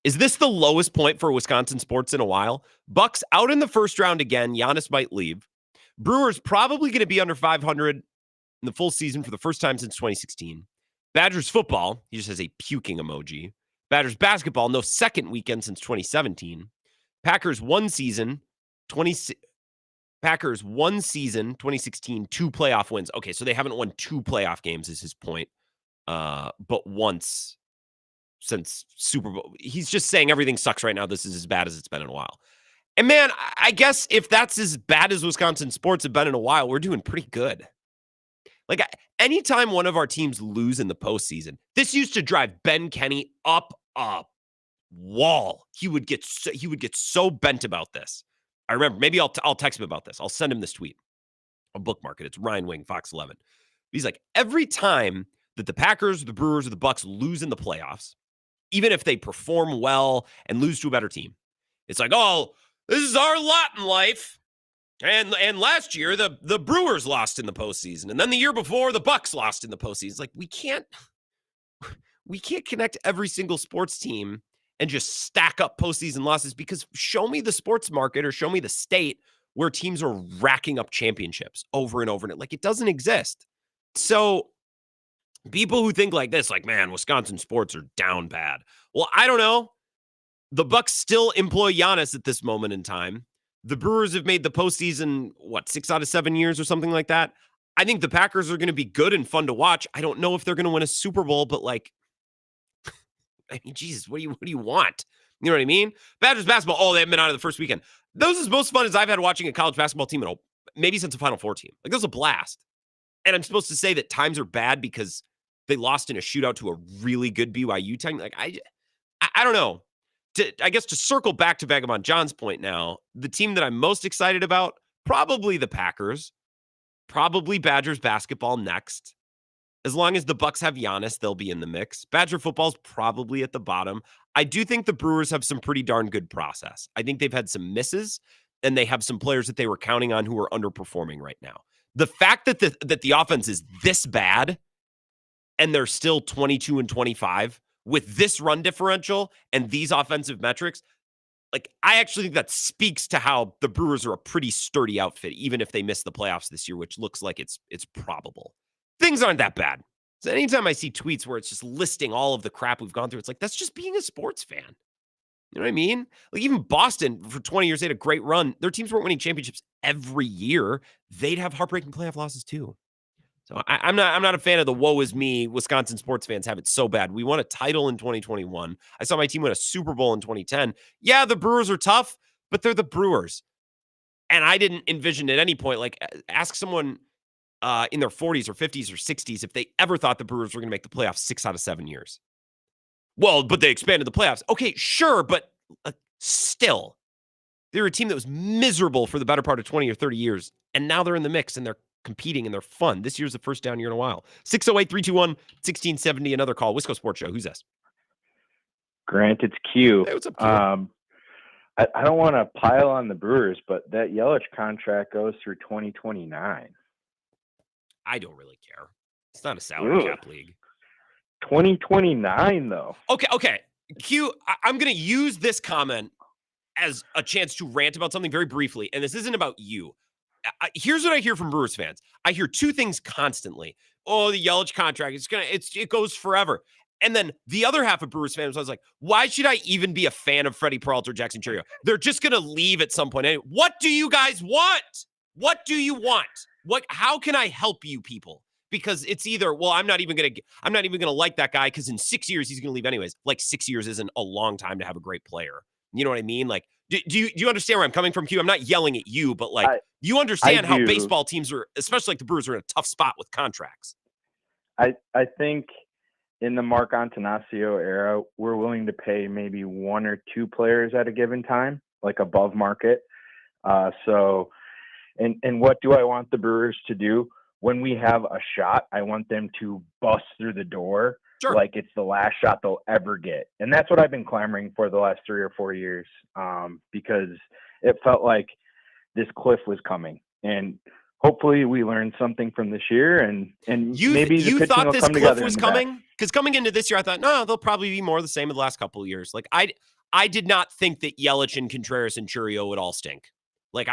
Speaker 6: Is this the lowest point for Wisconsin sports in a while? Bucks out in the first round again. Giannis might leave. Brewers probably going to be under 500 in the full season for the first time since 2016. Badgers football, he just has a puking emoji. Badgers basketball, no second weekend since 2017. Packers one season, 2016, 2 playoff wins. Okay, so they haven't won 2 playoff games is his point. But once since Super Bowl. He's just saying everything sucks right now. This is as bad as it's been in a while. And man, I guess if that's as bad as Wisconsin sports have been in a while, we're doing pretty good. Like, anytime one of our teams lose in the postseason, this used to drive Ben Kenny up a wall. He would get so bent about this. I remember, maybe I'll text him about this. I'll send him this tweet. I'll bookmark it. It's Ryan Wing, Fox 11. He's like, every time that the Packers, the Brewers, or the Bucks lose in the playoffs, even if they perform well and lose to a better team, it's like, oh, this is our lot in life. And last year, the Brewers lost in the postseason. And then the year before, the Bucks lost in the postseason. It's like, we can't connect every single sports team and just stack up postseason losses, because show me the sports market or show me the state where teams are racking up championships over and over. And like, it doesn't exist. So people who think like this, like, man, Wisconsin sports are down bad. Well, I don't know. The Bucks still employ Giannis at this moment in time. The Brewers have made the postseason, 6 out of 7 years or something like that. I think the Packers are going to be good and fun to watch. I don't know if they're going to win a Super Bowl, but like, I mean, Jesus, what do you want? You know what I mean? Badgers basketball, they haven't been out of the first weekend. Those is most fun as I've had watching a college basketball team maybe since a Final Four team. Like, that was a blast. And I'm supposed to say that times are bad because they lost in a shootout to a really good BYU team. Like, I don't know. I guess to circle back to Vagabond John's point now, the team that I'm most excited about, probably the Packers, probably Badgers basketball next. As long as the Bucks have Giannis, they'll be in the mix. Badger football's probably at the bottom. I do think the Brewers have some pretty darn good process. I think they've had some misses, and they have some players that they were counting on who are underperforming right now. The fact that the offense is this bad and they're still 22-25 with this run differential and these offensive metrics, like, I actually think that speaks to how the Brewers are a pretty sturdy outfit, even if they miss the playoffs this year, which looks like it's probable. Things aren't that bad. So anytime I see tweets where it's just listing all of the crap we've gone through, it's like, that's just being a sports fan. You know what I mean? Like, even Boston, for 20 years, they had a great run. Their teams weren't winning championships every year. They'd have heartbreaking playoff losses too. So I'm not a fan of the woe is me. Wisconsin sports fans have it so bad. We won a title in 2021. I saw my team win a Super Bowl in 2010. Yeah, the Brewers are tough, but they're the Brewers. And I didn't envision at any point, like, ask someone in their 40s or 50s or 60s if they ever thought the Brewers were going to make the playoffs 6 out of 7 years. Well, but they expanded the playoffs. Okay, sure, but still, they're a team that was miserable for the better part of 20 or 30 years, and now they're in the mix, and they're competing, and they're fun. This year's the first down year in a while. 608-321-1670, another call. Wisco Sports Show. Who's this?
Speaker 20: Grant, it's Q.
Speaker 6: Hey, what's up, Q?
Speaker 20: I don't want to pile on the Brewers, but that Yelich contract goes through 2029.
Speaker 6: I don't really care. It's not a salary cap league.
Speaker 20: 2029, though.
Speaker 6: Okay. Q, I'm going to use this comment as a chance to rant about something very briefly, and this isn't about you. Here's what I hear from Brewers fans. I hear two things constantly. Oh, the Yelich contract, it goes forever. And then the other half of Brewers fans, I was like, why should I even be a fan of Freddie Peralta or Jackson Chourio? They're just going to leave at some point. What do you guys want? What do you want? How can I help you people? Because it's either, well, I'm not even going to like that guy because in 6 years he's going to leave anyways. Like, 6 years isn't a long time to have a great player. You know what I mean? Like, do you understand where I'm coming from, Q? I'm not yelling at you, but like, you understand how baseball teams are, especially like the Brewers, are in a tough spot with contracts.
Speaker 20: I think in the Mark Antanasio era, we're willing to pay maybe one or two players at a given time, like above market. So what do I want the Brewers to do? When we have a shot, I want them to bust through the door like it's the last shot they'll ever get. And that's what I've been clamoring for the last 3 or 4 years, because it felt like this cliff was coming. And hopefully we learned something from this year, and maybe the pitching
Speaker 6: thought
Speaker 20: will
Speaker 6: this
Speaker 20: come
Speaker 6: cliff
Speaker 20: together
Speaker 6: was
Speaker 20: in the
Speaker 6: coming?
Speaker 20: back.
Speaker 6: Because coming into this year, I thought, no, they'll probably be more of the same of the last couple of years. Like, I did not think that Yelich and Contreras and Chourio would all stink. Like,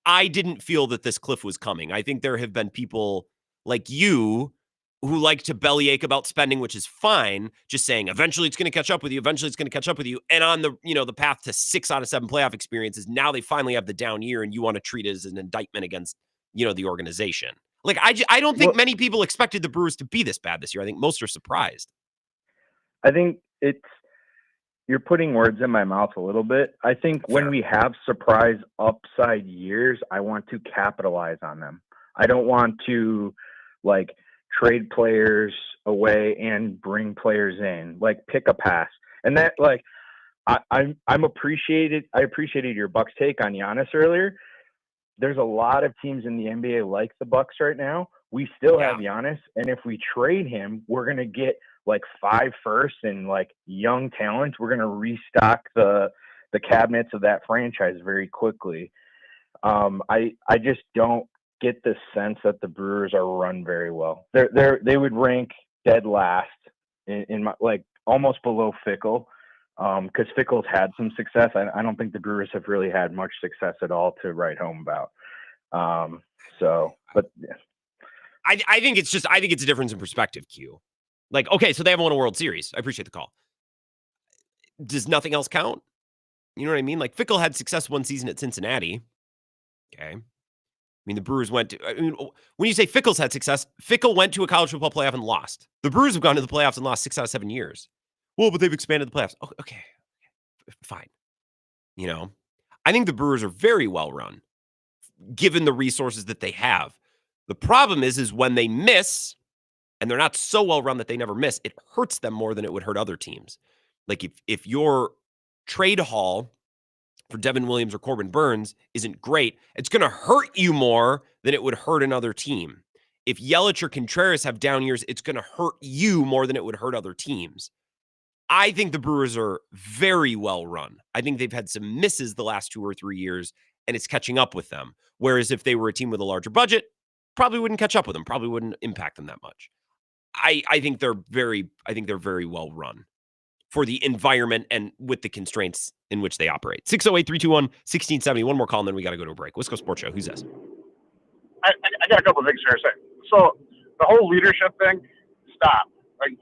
Speaker 6: I didn't feel that this cliff was coming. I think there have been people like you who like to bellyache about spending, which is fine, just saying eventually it's going to catch up with you. Eventually it's going to catch up with you. And on the, the path to 6 out of 7 playoff experiences, now they finally have the down year and you want to treat it as an indictment against, the organization. Like, I don't think many people expected the Brewers to be this bad this year. I think most are surprised.
Speaker 20: I think you're putting words in my mouth a little bit. I think when we have surprise upside years, I want to capitalize on them. I don't want to trade players away and bring players in, pick a pass. And that, I appreciated your Bucks take on Giannis earlier. There's a lot of teams in the NBA like the Bucks right now. We still have Giannis, and if we trade him, we're going to get 5 firsts and young talent. We're going to restock the cabinets of that franchise very quickly. I just don't get the sense that the Brewers are run very well. They would rank dead last in my, almost below Fickle, because Fickle's had some success. I don't think the Brewers have really had much success at all to write home about. But yeah.
Speaker 6: I think it's a difference in perspective, Q. Okay, so they haven't won a World Series. I appreciate the call. Does nothing else count? You know what I mean? Fickle had success one season at Cincinnati. Okay. The Brewers went to, when you say Fickle's had success, Fickle went to a college football playoff and lost. The Brewers have gone to the playoffs and lost 6 out of 7 years. Well, but they've expanded the playoffs. Oh, okay, fine. I think the Brewers are very well run, given the resources that they have. The problem is when they miss, and they're not so well run that they never miss, it hurts them more than it would hurt other teams. If your trade haul for Devin Williams or Corbin Burns isn't great, it's going to hurt you more than it would hurt another team. If Yelich or Contreras have down years, it's going to hurt you more than it would hurt other teams. I think the Brewers are very well run. I think they've had some misses the last 2 or 3 years, and it's catching up with them. Whereas if they were a team with a larger budget, probably wouldn't catch up with them, probably wouldn't impact them that much. I think they're very well run. for the environment and with the constraints in which they operate. 608-321-1670. One more call, and then we got to go to a break. Wisco Sports Show. Who's this?
Speaker 21: I got a couple of things here to say. So the whole leadership thing, stop. Like,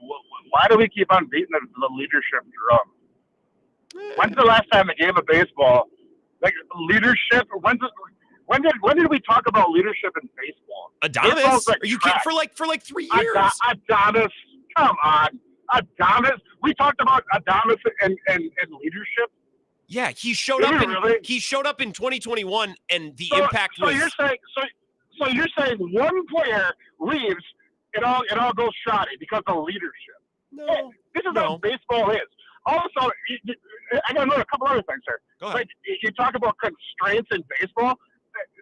Speaker 21: why do we keep on beating the leadership drum? When's the last time a game of baseball, like leadership? When did we talk about leadership in baseball?
Speaker 6: Adamas?
Speaker 21: Like
Speaker 6: Are you kidding? For like 3 years.
Speaker 21: Adamas, come on. Adamas. We talked about Adamas and leadership.
Speaker 6: Yeah, he showed up in 2021, and the impact was.
Speaker 21: So you're saying one player leaves, it all goes shoddy because of leadership.
Speaker 6: No,
Speaker 21: this is how baseball is. Also, I got a couple other things here.
Speaker 6: Go ahead.
Speaker 21: Like, you talk about constraints in baseball.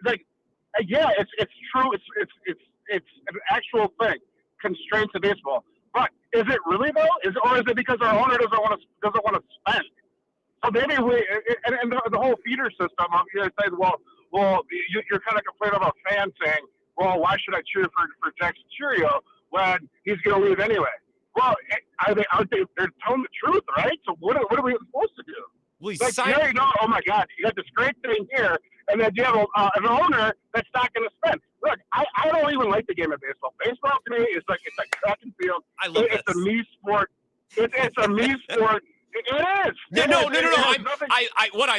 Speaker 21: Like, yeah, it's true. It's an actual thing. Constraints in baseball. But is it really though? Or is it because our owner doesn't want to spend? So maybe and the whole feeder system. You guys say, well, you're kind of complaining about fans saying, well, why should I cheer for Jackson Churio when he's going to leave anyway? Well, they're telling the truth, right? So what are we supposed to do?
Speaker 6: Well,
Speaker 21: here you go. Oh my God, you got this great thing here, and then you have an owner that's not going to spend. Look, I don't even like the game of baseball. Baseball to me is like track and field.
Speaker 6: I love
Speaker 21: It's a me sport. It's a me sport. It is.
Speaker 6: No. What I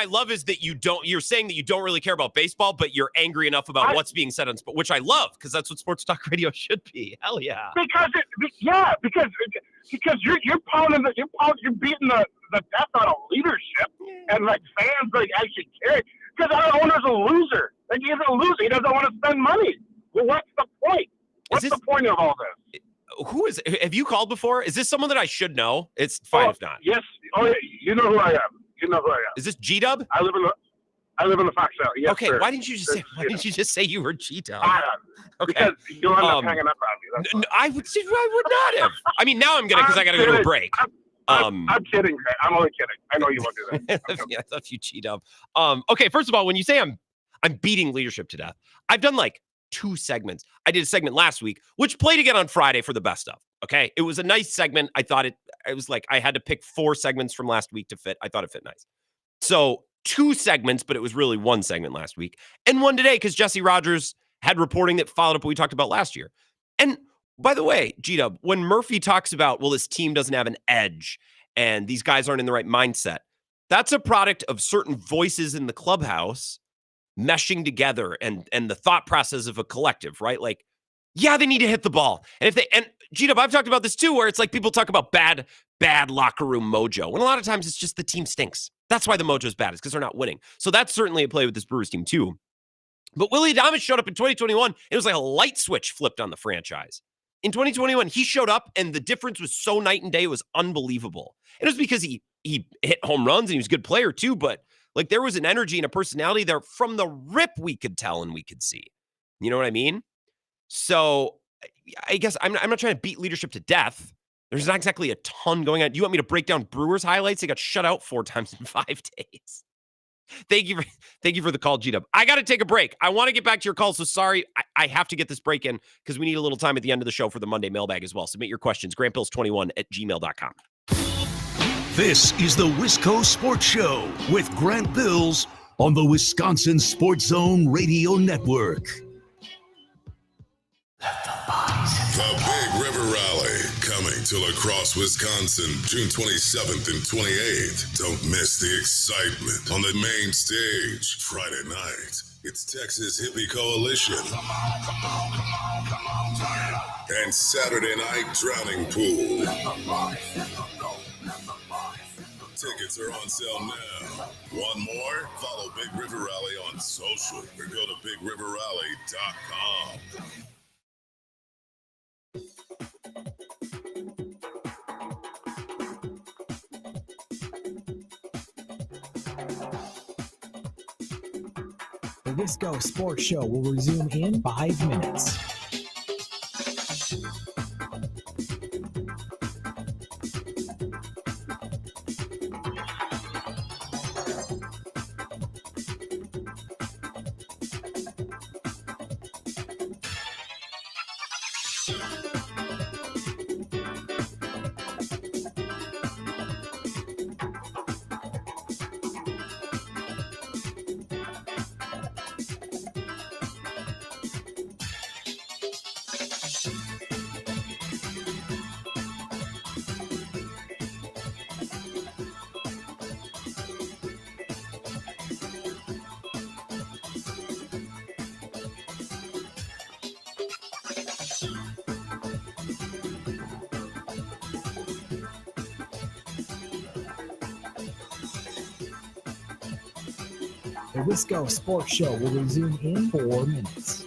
Speaker 6: love is that you're saying that you don't really care about baseball, but you're angry enough about what's being said on sport, which I love, because that's what sports talk radio should be. Hell yeah.
Speaker 21: Because you're beating the death out of leadership, and like fans like actually care. Because our owner's a loser. Like, he's a loser. He doesn't want to spend money. Well, what's the point? What's the point of all this?
Speaker 6: Who is? Have you called before? Is this someone that I should know? It's fine if not.
Speaker 21: Yes. Oh, you know who I am.
Speaker 6: Is this G-Dub?
Speaker 21: I live in the Fox Valley. Yes,
Speaker 6: okay.
Speaker 21: sir.
Speaker 6: Why didn't you just say you were G-Dub?
Speaker 21: Okay. Because you'll end up hanging up on me.
Speaker 6: I would not have. I mean, now I'm gonna, because I got to go to a break.
Speaker 21: I'm kidding. I'm only kidding. I know you won't do that.
Speaker 6: Yeah, I love you, G-Dub. Okay. First of all, when you say I'm beating leadership to death, I've done like 2 segments. I did a segment last week, which played again on Friday for the best of. Okay. It was a nice segment. I thought it was like I had to pick 4 segments from last week to fit. I thought it fit nice. So 2 segments, but it was really 1 segment last week and 1 today because Jesse Rogers had reporting that followed up what we talked about last year. And by the way, G-Dub, when Murphy talks about, well, this team doesn't have an edge and these guys aren't in the right mindset, that's a product of certain voices in the clubhouse meshing together and the thought process of a collective, right? Like, yeah, they need to hit the ball. And G-Dub, I've talked about this too, where it's like people talk about bad locker room mojo. When a lot of times it's just the team stinks. That's why the mojo is bad, is because they're not winning. So that's certainly a play with this Brewers team too. But Willie Adames showed up in 2021. It was like a light switch flipped on the franchise. In 2021, he showed up and the difference was so night and day. It was unbelievable. And it was because he hit home runs and he was a good player too, but like there was an energy and a personality there from the rip we could tell and we could see. You know what I mean? So I guess I'm not trying to beat leadership to death. There's not exactly a ton going on. Do you want me to break down Brewers highlights? They got shut out 4 times in 5 days. Thank you for the call, G-Dub. I got to take a break. I want to get back to your call, so sorry. I have to get this break in because we need a little time at the end of the show for the Monday mailbag as well. Submit your questions, grantbills21@gmail.com.
Speaker 5: This is the Wisco Sports Show with Grant Bills on the Wisconsin Sports Zone Radio Network.
Speaker 22: The Big River Rally coming to La Crosse, Wisconsin, June 27th and 28th. Don't miss the excitement on the main stage Friday night. It's Texas Hippie Coalition. And Saturday night, Drowning Pool. Tickets are on sale now. Want more? Follow Big River Rally on social or go to BigRiverRally.com.
Speaker 3: The Wisco Sports Show will resume in 5 minutes. The Wisco Sports Show will resume in 4 minutes.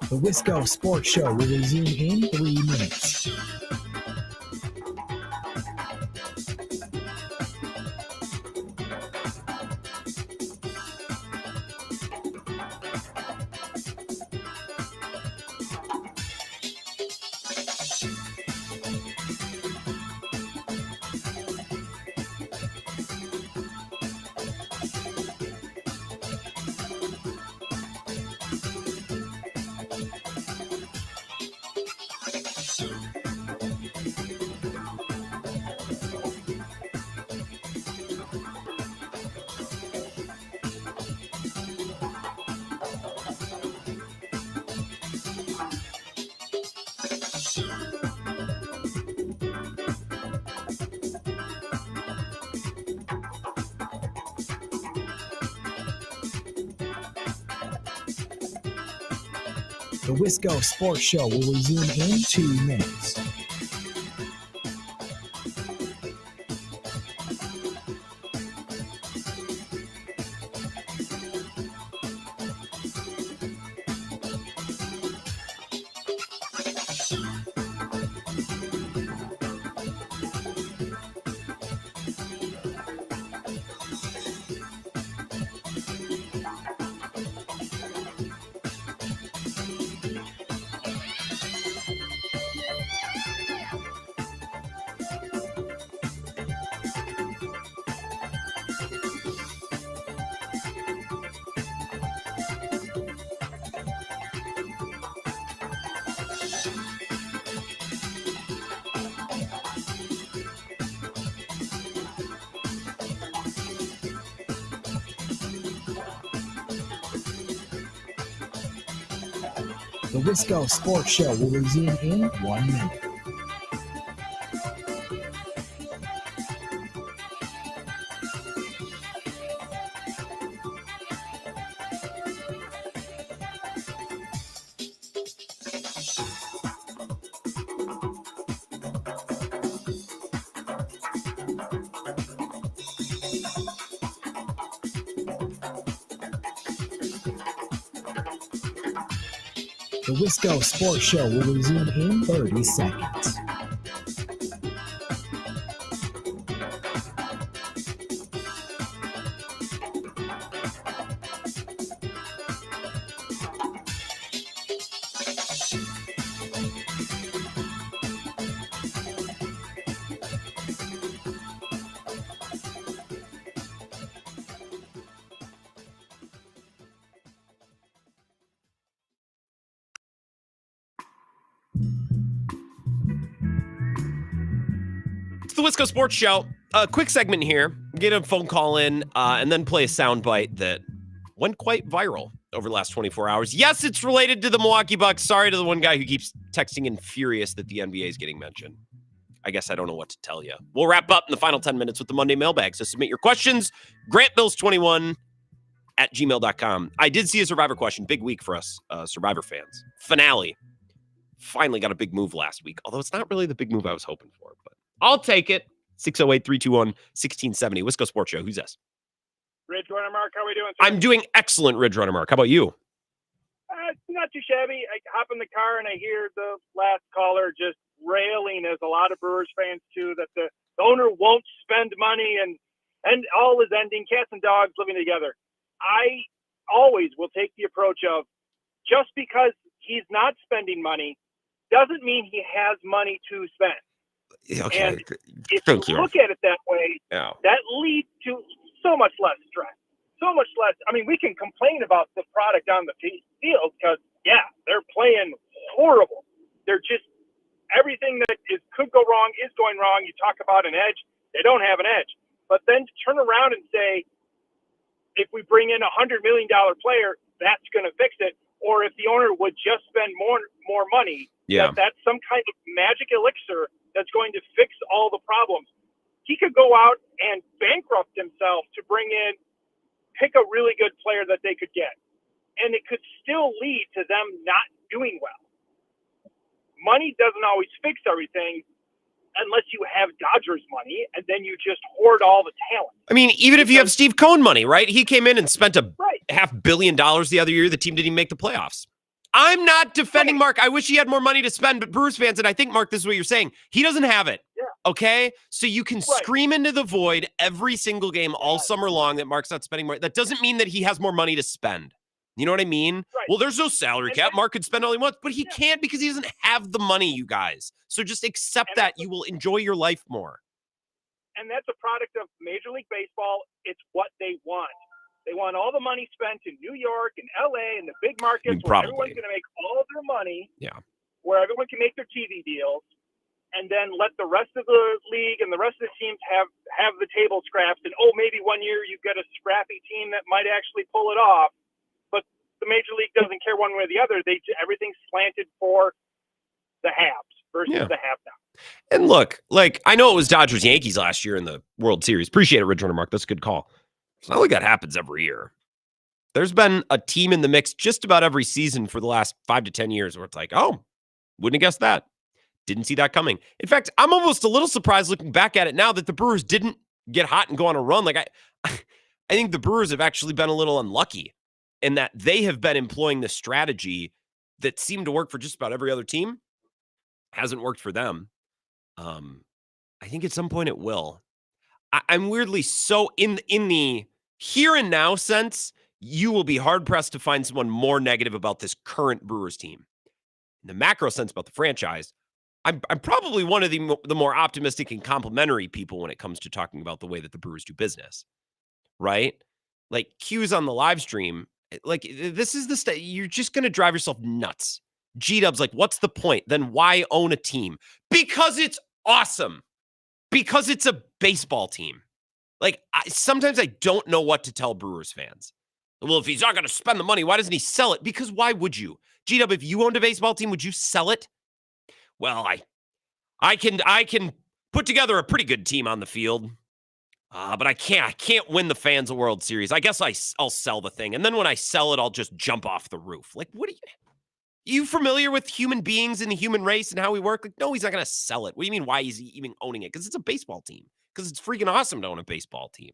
Speaker 3: The Wisco Sports Show will resume in 3 minutes. The Wisco Sports Show will resume in 2 minutes. The Wisco Sports Show will resume in 1 minute. The Wisco Sports Show will resume in 30 seconds.
Speaker 6: It's the Wisco Sports Show. A quick segment here. Get a phone call in and then play a soundbite that went quite viral over the last 24 hours. Yes, it's related to the Milwaukee Bucks. Sorry to the one guy who keeps texting in furious that the NBA is getting mentioned. I guess I don't know what to tell you. We'll wrap up in the final 10 minutes with the Monday Mailbag. So submit your questions. GrantBills21@gmail.com. I did see a Survivor question. Big week for us Survivor fans. Finale. Finally got a big move last week, although it's not really the big move I was hoping for, but I'll take it. 608-321-1670. Wisco Sports Show. Who's this?
Speaker 21: Ridge Runner Mark, how are we doing, sir?
Speaker 6: I'm doing excellent, Ridge Runner Mark. How about you?
Speaker 21: Not too shabby. I hop in the car and I hear the last caller just railing, as a lot of Brewers fans too, that the owner won't spend money and all is ending, cats and dogs living together. I always will take the approach of, just because he's not spending money doesn't mean he has money to spend.
Speaker 6: Okay.
Speaker 21: And if
Speaker 6: Thank
Speaker 21: you
Speaker 6: you.
Speaker 21: look at it that way,
Speaker 6: Yeah.
Speaker 21: that leads to so much less stress, so much less. I mean, we can complain about the product on the field because, yeah, they're playing horrible. They're just everything that could go wrong is going wrong. You talk about an edge, they don't have an edge. But then to turn around and say, if we bring in $100 million player, that's going to fix it. Or if the owner would just spend more money, that's some kind of magic elixir that's going to fix all the problems. He could go out and bankrupt himself to pick a really good player that they could get. And it could still lead to them not doing well. Money doesn't always fix everything unless you have Dodgers money and then you just hoard all the talent.
Speaker 6: I mean, even if you have Steve Cohen money, right? He came in and spent $500 million the other year. The team didn't even make the playoffs. I'm not defending Mark. I wish he had more money to spend, but Brewers fans, and I think, Mark, this is what you're saying. He doesn't have it. Yeah. Okay? So you can scream into the void every single game all summer long that Mark's not spending more. That doesn't mean that he has more money to spend. You know what I mean? Right. Well, there's no salary cap. Mark could spend all he wants, but he can't because he doesn't have the money, you guys. So just accept that. You will enjoy your life more.
Speaker 21: And that's a product of Major League Baseball. It's what they want. They want all the money spent in New York and LA and the big markets where everyone's going to make all of their money.
Speaker 6: Yeah.
Speaker 21: Where everyone can make their TV deals, and then let the rest of the league and the rest of the teams have the table scraps. And maybe one year you get a scrappy team that might actually pull it off. But the Major League doesn't care one way or the other. Everything's slanted for the haves versus the have-nots.
Speaker 6: And look, I know it was Dodgers Yankees last year in the World Series. Appreciate it, Ridge Runner Mark. That's a good call. It's not like that happens every year. There's been a team in the mix just about every season for the last 5 to 10 years where it's like, wouldn't have guessed that. Didn't see that coming. In fact, I'm almost a little surprised looking back at it now that the Brewers didn't get hot and go on a run. I think the Brewers have actually been a little unlucky in that they have been employing this strategy that seemed to work for just about every other team. Hasn't worked for them. I think at some point it will. I'm weirdly so in the here and now sense, you will be hard pressed to find someone more negative about this current Brewers team. In the macro sense about the franchise, I'm probably one of the more optimistic and complimentary people when it comes to talking about the way that the Brewers do business, right? Like Q's on the live stream, this is you're just going to drive yourself nuts. G-Dub's like, what's the point? Then why own a team? Because it's awesome. Because it's a baseball team. Sometimes I don't know what to tell Brewers fans. Well, if he's not going to spend the money, why doesn't he sell it? Because why would you? G-Dub, if you owned a baseball team, would you sell it? Well, I can put together a pretty good team on the field, but I can't win the fans a World Series. I guess I'll sell the thing, and then when I sell it, I'll just jump off the roof. What are you familiar with human beings and the human race and how we work? No, he's not going to sell it. What do you mean? Why is he even owning it? Because it's a baseball team. Because it's freaking awesome to own a baseball team.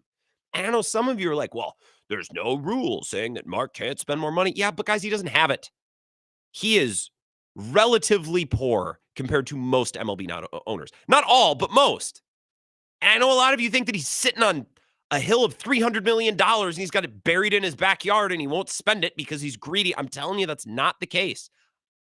Speaker 6: And I know some of you are like, well, there's no rule saying that Mark can't spend more money. Yeah, but guys, he doesn't have it. He is relatively poor compared to most MLB owners. Not all, but most. And I know a lot of you think that he's sitting on a hill of $300 million and he's got it buried in his backyard and he won't spend it because he's greedy. I'm telling you, that's not the case.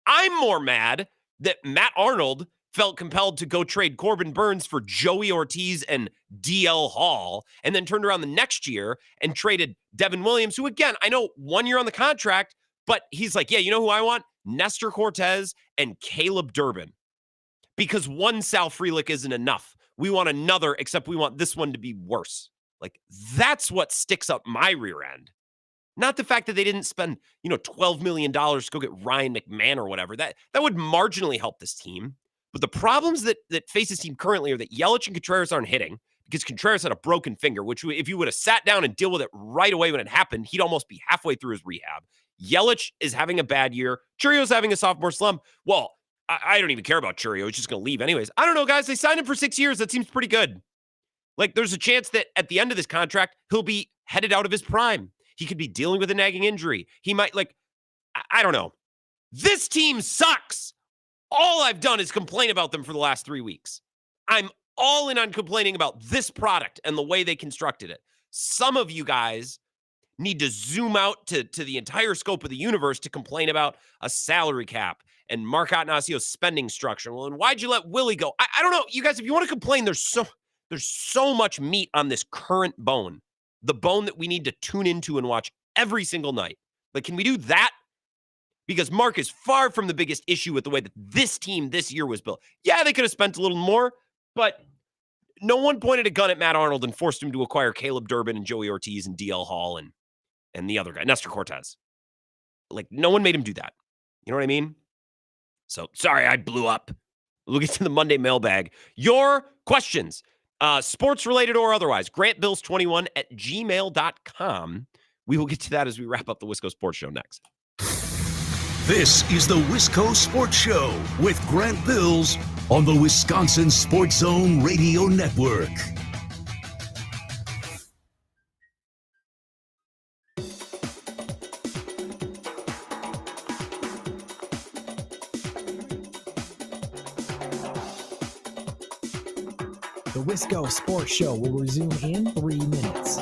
Speaker 6: I'm more mad that Matt Arnold felt compelled to go trade Corbin Burns for Joey Ortiz and DL Hall, and then turned around the next year and traded Devin Williams, who, again, I know 1 year on the contract, but he's like, yeah, you know who I want? Nestor Cortez and Caleb Durbin. Because one Sal Frelick isn't enough. We want another, except we want this one to be worse. That's what sticks up my rear end. Not the fact that they didn't spend, $12 million to go get Ryan McMahon or whatever. That would marginally help this team. But the problems that face this team currently are that Yelich and Contreras aren't hitting because Contreras had a broken finger, which if you would have sat down and deal with it right away when it happened, he'd almost be halfway through his rehab. Yelich is having a bad year. Churrio's having a sophomore slump. Well, I don't even care about Churrio. He's just going to leave anyways. I don't know, guys. They signed him for 6 years. That seems pretty good. There's a chance that at the end of this contract, he'll be headed out of his prime. He could be dealing with a nagging injury. He might, I don't know. This team sucks. All I've done is complain about them for the last 3 weeks. I'm all in on complaining about this product and the way they constructed it. Some of you guys need to zoom out to the entire scope of the universe to complain about a salary cap and Mark Atanasio's spending structure. Well, and why'd you let Willie go? I don't know. You guys, if you want to complain, there's so much meat on this current bone, the bone that we need to tune into and watch every single night. But can we do that? Because Mark is far from the biggest issue with the way that this team this year was built. Yeah, they could have spent a little more, but no one pointed a gun at Matt Arnold and forced him to acquire Caleb Durbin and Joey Ortiz and DL Hall and the other guy, Nestor Cortez. Like, no one made him do that. You know what I mean? So, sorry, I blew up. We'll get to the Monday mailbag. Your questions, sports-related or otherwise, grantbills21@gmail.com. We will get to that as we wrap up the Wisco Sports Show next.
Speaker 5: This is the Wisco Sports Show with Grant Bills on the Wisconsin Sports Zone Radio Network.
Speaker 3: The Wisco Sports Show will resume in 3 minutes.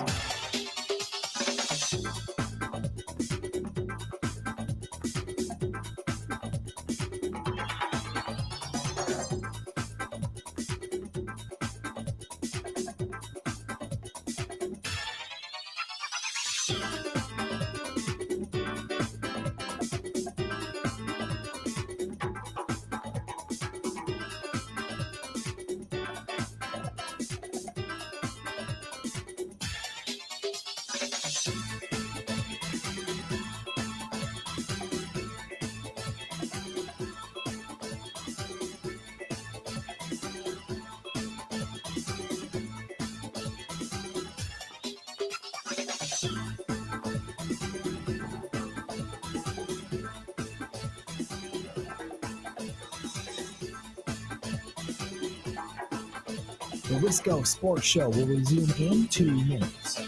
Speaker 3: The Wisco Sports Show will resume in 2 minutes.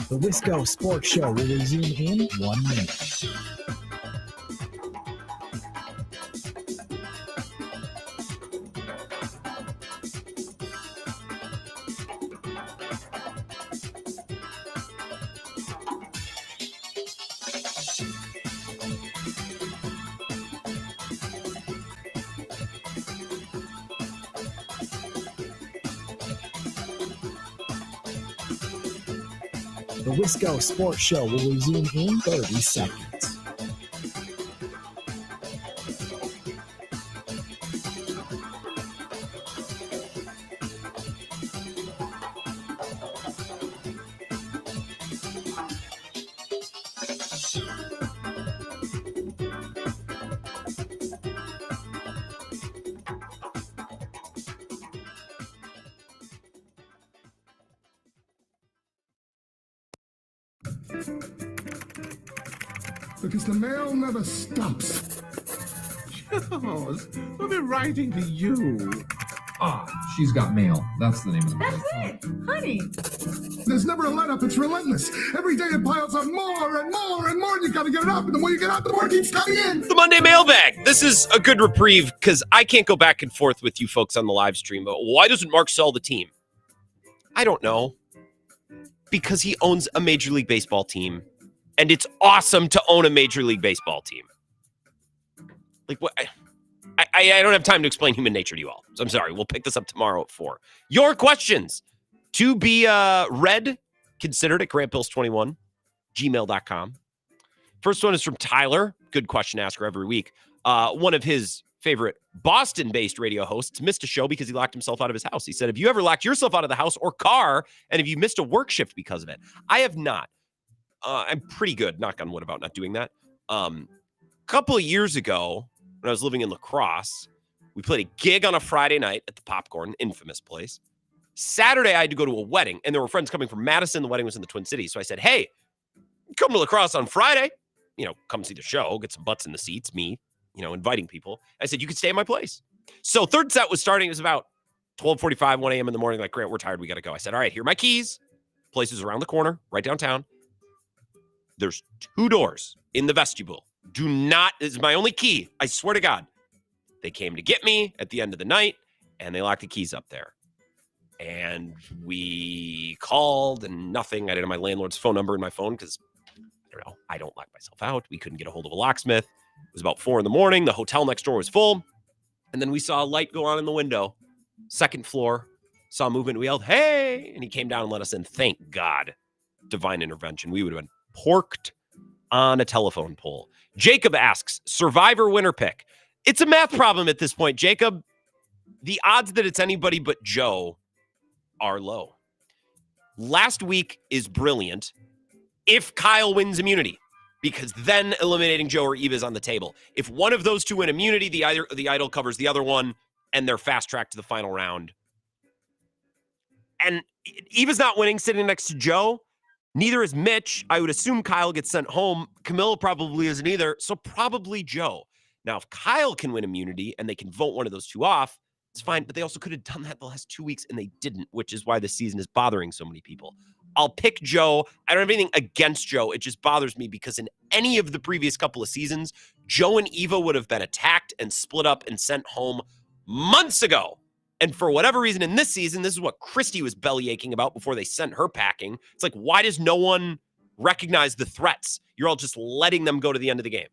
Speaker 3: The Wisco Sports Show will resume in 1 minute. The Wisco Sports Show will resume in 30 seconds.
Speaker 18: Because the mail never stops. Charles, we'll be writing to you.
Speaker 7: Ah, she's got mail. That's the name of the mail.
Speaker 18: That's it, honey. There's never a let-up. It's relentless. Every day it piles up more and more and more, and you gotta get it up. And the more you get out, the more it keeps coming in.
Speaker 6: The Monday mailbag. This is a good reprieve because I can't go back and forth with you folks on the live stream. But why doesn't Mark sell the team? I don't know. Because he owns a Major League Baseball team. And it's awesome to own a Major League Baseball team. Like, what? I don't have time to explain human nature to you all. So I'm sorry. We'll pick this up tomorrow at 4. Your questions to be read, considered at grantbills21, gmail.com. First one is from Tyler. good question asker every week. One of his favorite Boston-based radio hosts missed a show because he locked himself out of his house. He said, have you ever locked yourself out of the house or car, and have you missed a work shift because of it? I have not. I'm pretty good, knock on wood, about not doing that. A couple of years ago, when I was living in La Crosse, we played a gig on a Friday night at the Popcorn, infamous place. Saturday, I had to go to a wedding, and there were friends coming from Madison. The wedding was in the Twin Cities. So I said, hey, come to La Crosse on Friday. Come see the show, get some butts in the seats, me, inviting people. I said, you could stay at my place. So third set was starting. It was about 12:45, 1 a.m. in the morning. Like, Grant, we're tired. We got to go. I said, all right, here are my keys. Place is around the corner, right downtown. There's 2 doors in the vestibule. This is my only key. I swear to God. They came to get me at the end of the night, and they locked the keys up there. And we called and nothing. I didn't have my landlord's phone number in my phone because, I don't lock myself out. We couldn't get a hold of a locksmith. It was about 4 a.m. The hotel next door was full. And then we saw a light go on in the window. 2nd floor. Saw movement. We yelled, hey! And he came down and let us in. Thank God. Divine intervention. We would have been porked on a telephone pole. Jacob asks, Survivor winner pick. It's a math problem at this point, Jacob. The odds that it's anybody but Joe are low. Last week is brilliant if Kyle wins immunity, because then eliminating Joe or Eva is on the table. If one of those two win immunity, the idol covers the other one, and they're fast-tracked to the final round. And Eva's not winning, sitting next to Joe. Neither is Mitch. I would assume Kyle gets sent home. Camilla probably isn't either, so probably Joe. Now, if Kyle can win immunity and they can vote one of those two off, it's fine, but they also could have done that the last 2 weeks, and they didn't, which is why the season is bothering so many people. I'll pick Joe. I don't have anything against Joe. It just bothers me because in any of the previous couple of seasons, Joe and Eva would have been attacked and split up and sent home months ago. And for whatever reason in this season, this is what Christy was bellyaching about before they sent her packing. It's like, why does no one recognize the threats? You're all just letting them go to the end of the game.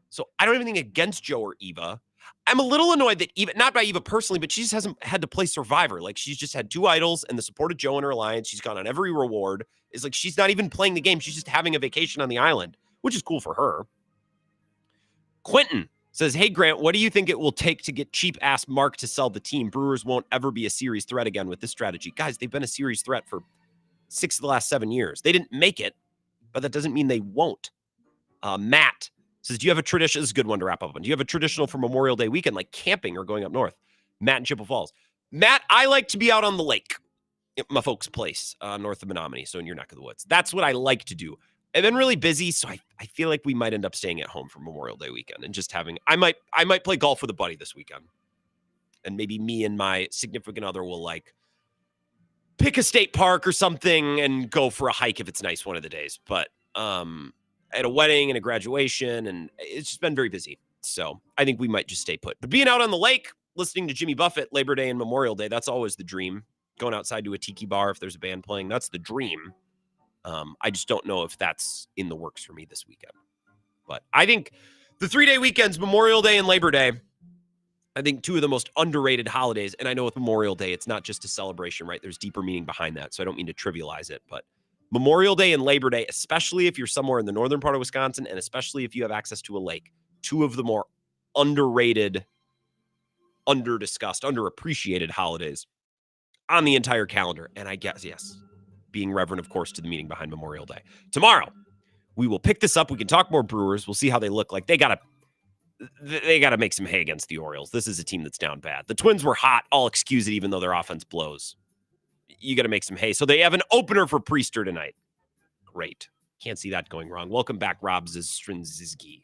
Speaker 6: So I don't have anything against Joe or Eva. I'm a little annoyed that Eva, not by Eva personally, but she just hasn't had to play Survivor. Like, she's just had 2 idols and the support of Joe and her alliance. She's gone on every reward. It's like she's not even playing the game. She's just having a vacation on the island, which is cool for her. Quentin says, hey, Grant, what do you think it will take to get cheap-ass Mark to sell the team? Brewers won't ever be a series threat again with this strategy. Guys, they've been a series threat for 6 of the last 7 years. They didn't make it, but that doesn't mean they won't. Matt says, do you have a tradition? This is a good one to wrap up on. Do you have a traditional for Memorial Day weekend, like camping or going up north? Matt in Chippewa Falls. Matt, I like to be out on the lake at my folks' place north of Menominee, so in your neck of the woods. That's what I like to do. I've been really busy, so I feel like we might end up staying at home for Memorial Day weekend and just having, I might play golf with a buddy this weekend. And maybe me and my significant other will like pick a state park or something and go for a hike if it's nice one of the days. But at a wedding and a graduation, and it's just been very busy. So I think we might just stay put. But being out on the lake, listening to Jimmy Buffett, Labor Day and Memorial Day, that's always the dream. Going outside to a tiki bar if there's a band playing, that's the dream. I just don't know if that's in the works for me this weekend. But I think the 3-day weekends, Memorial Day and Labor Day, I think 2 of the most underrated holidays. And I know with Memorial Day, it's not just a celebration, right? There's deeper meaning behind that. So I don't mean to trivialize it, but Memorial Day and Labor Day, especially if you're somewhere in the northern part of Wisconsin, and especially if you have access to a lake, 2 of the more underrated, under-discussed, underappreciated holidays on the entire calendar. And I guess, yes, being reverent, of course, to the meaning behind Memorial Day. Tomorrow, we will pick this up. We can talk more Brewers. We'll see how they look like. They got to make some hay against the Orioles. This is a team that's down bad. The Twins were hot. I'll excuse it, even though their offense blows. You got to make some hay. So they have an opener for Priester tonight. Great. Can't see that going wrong. Welcome back, Rob Zistrinski.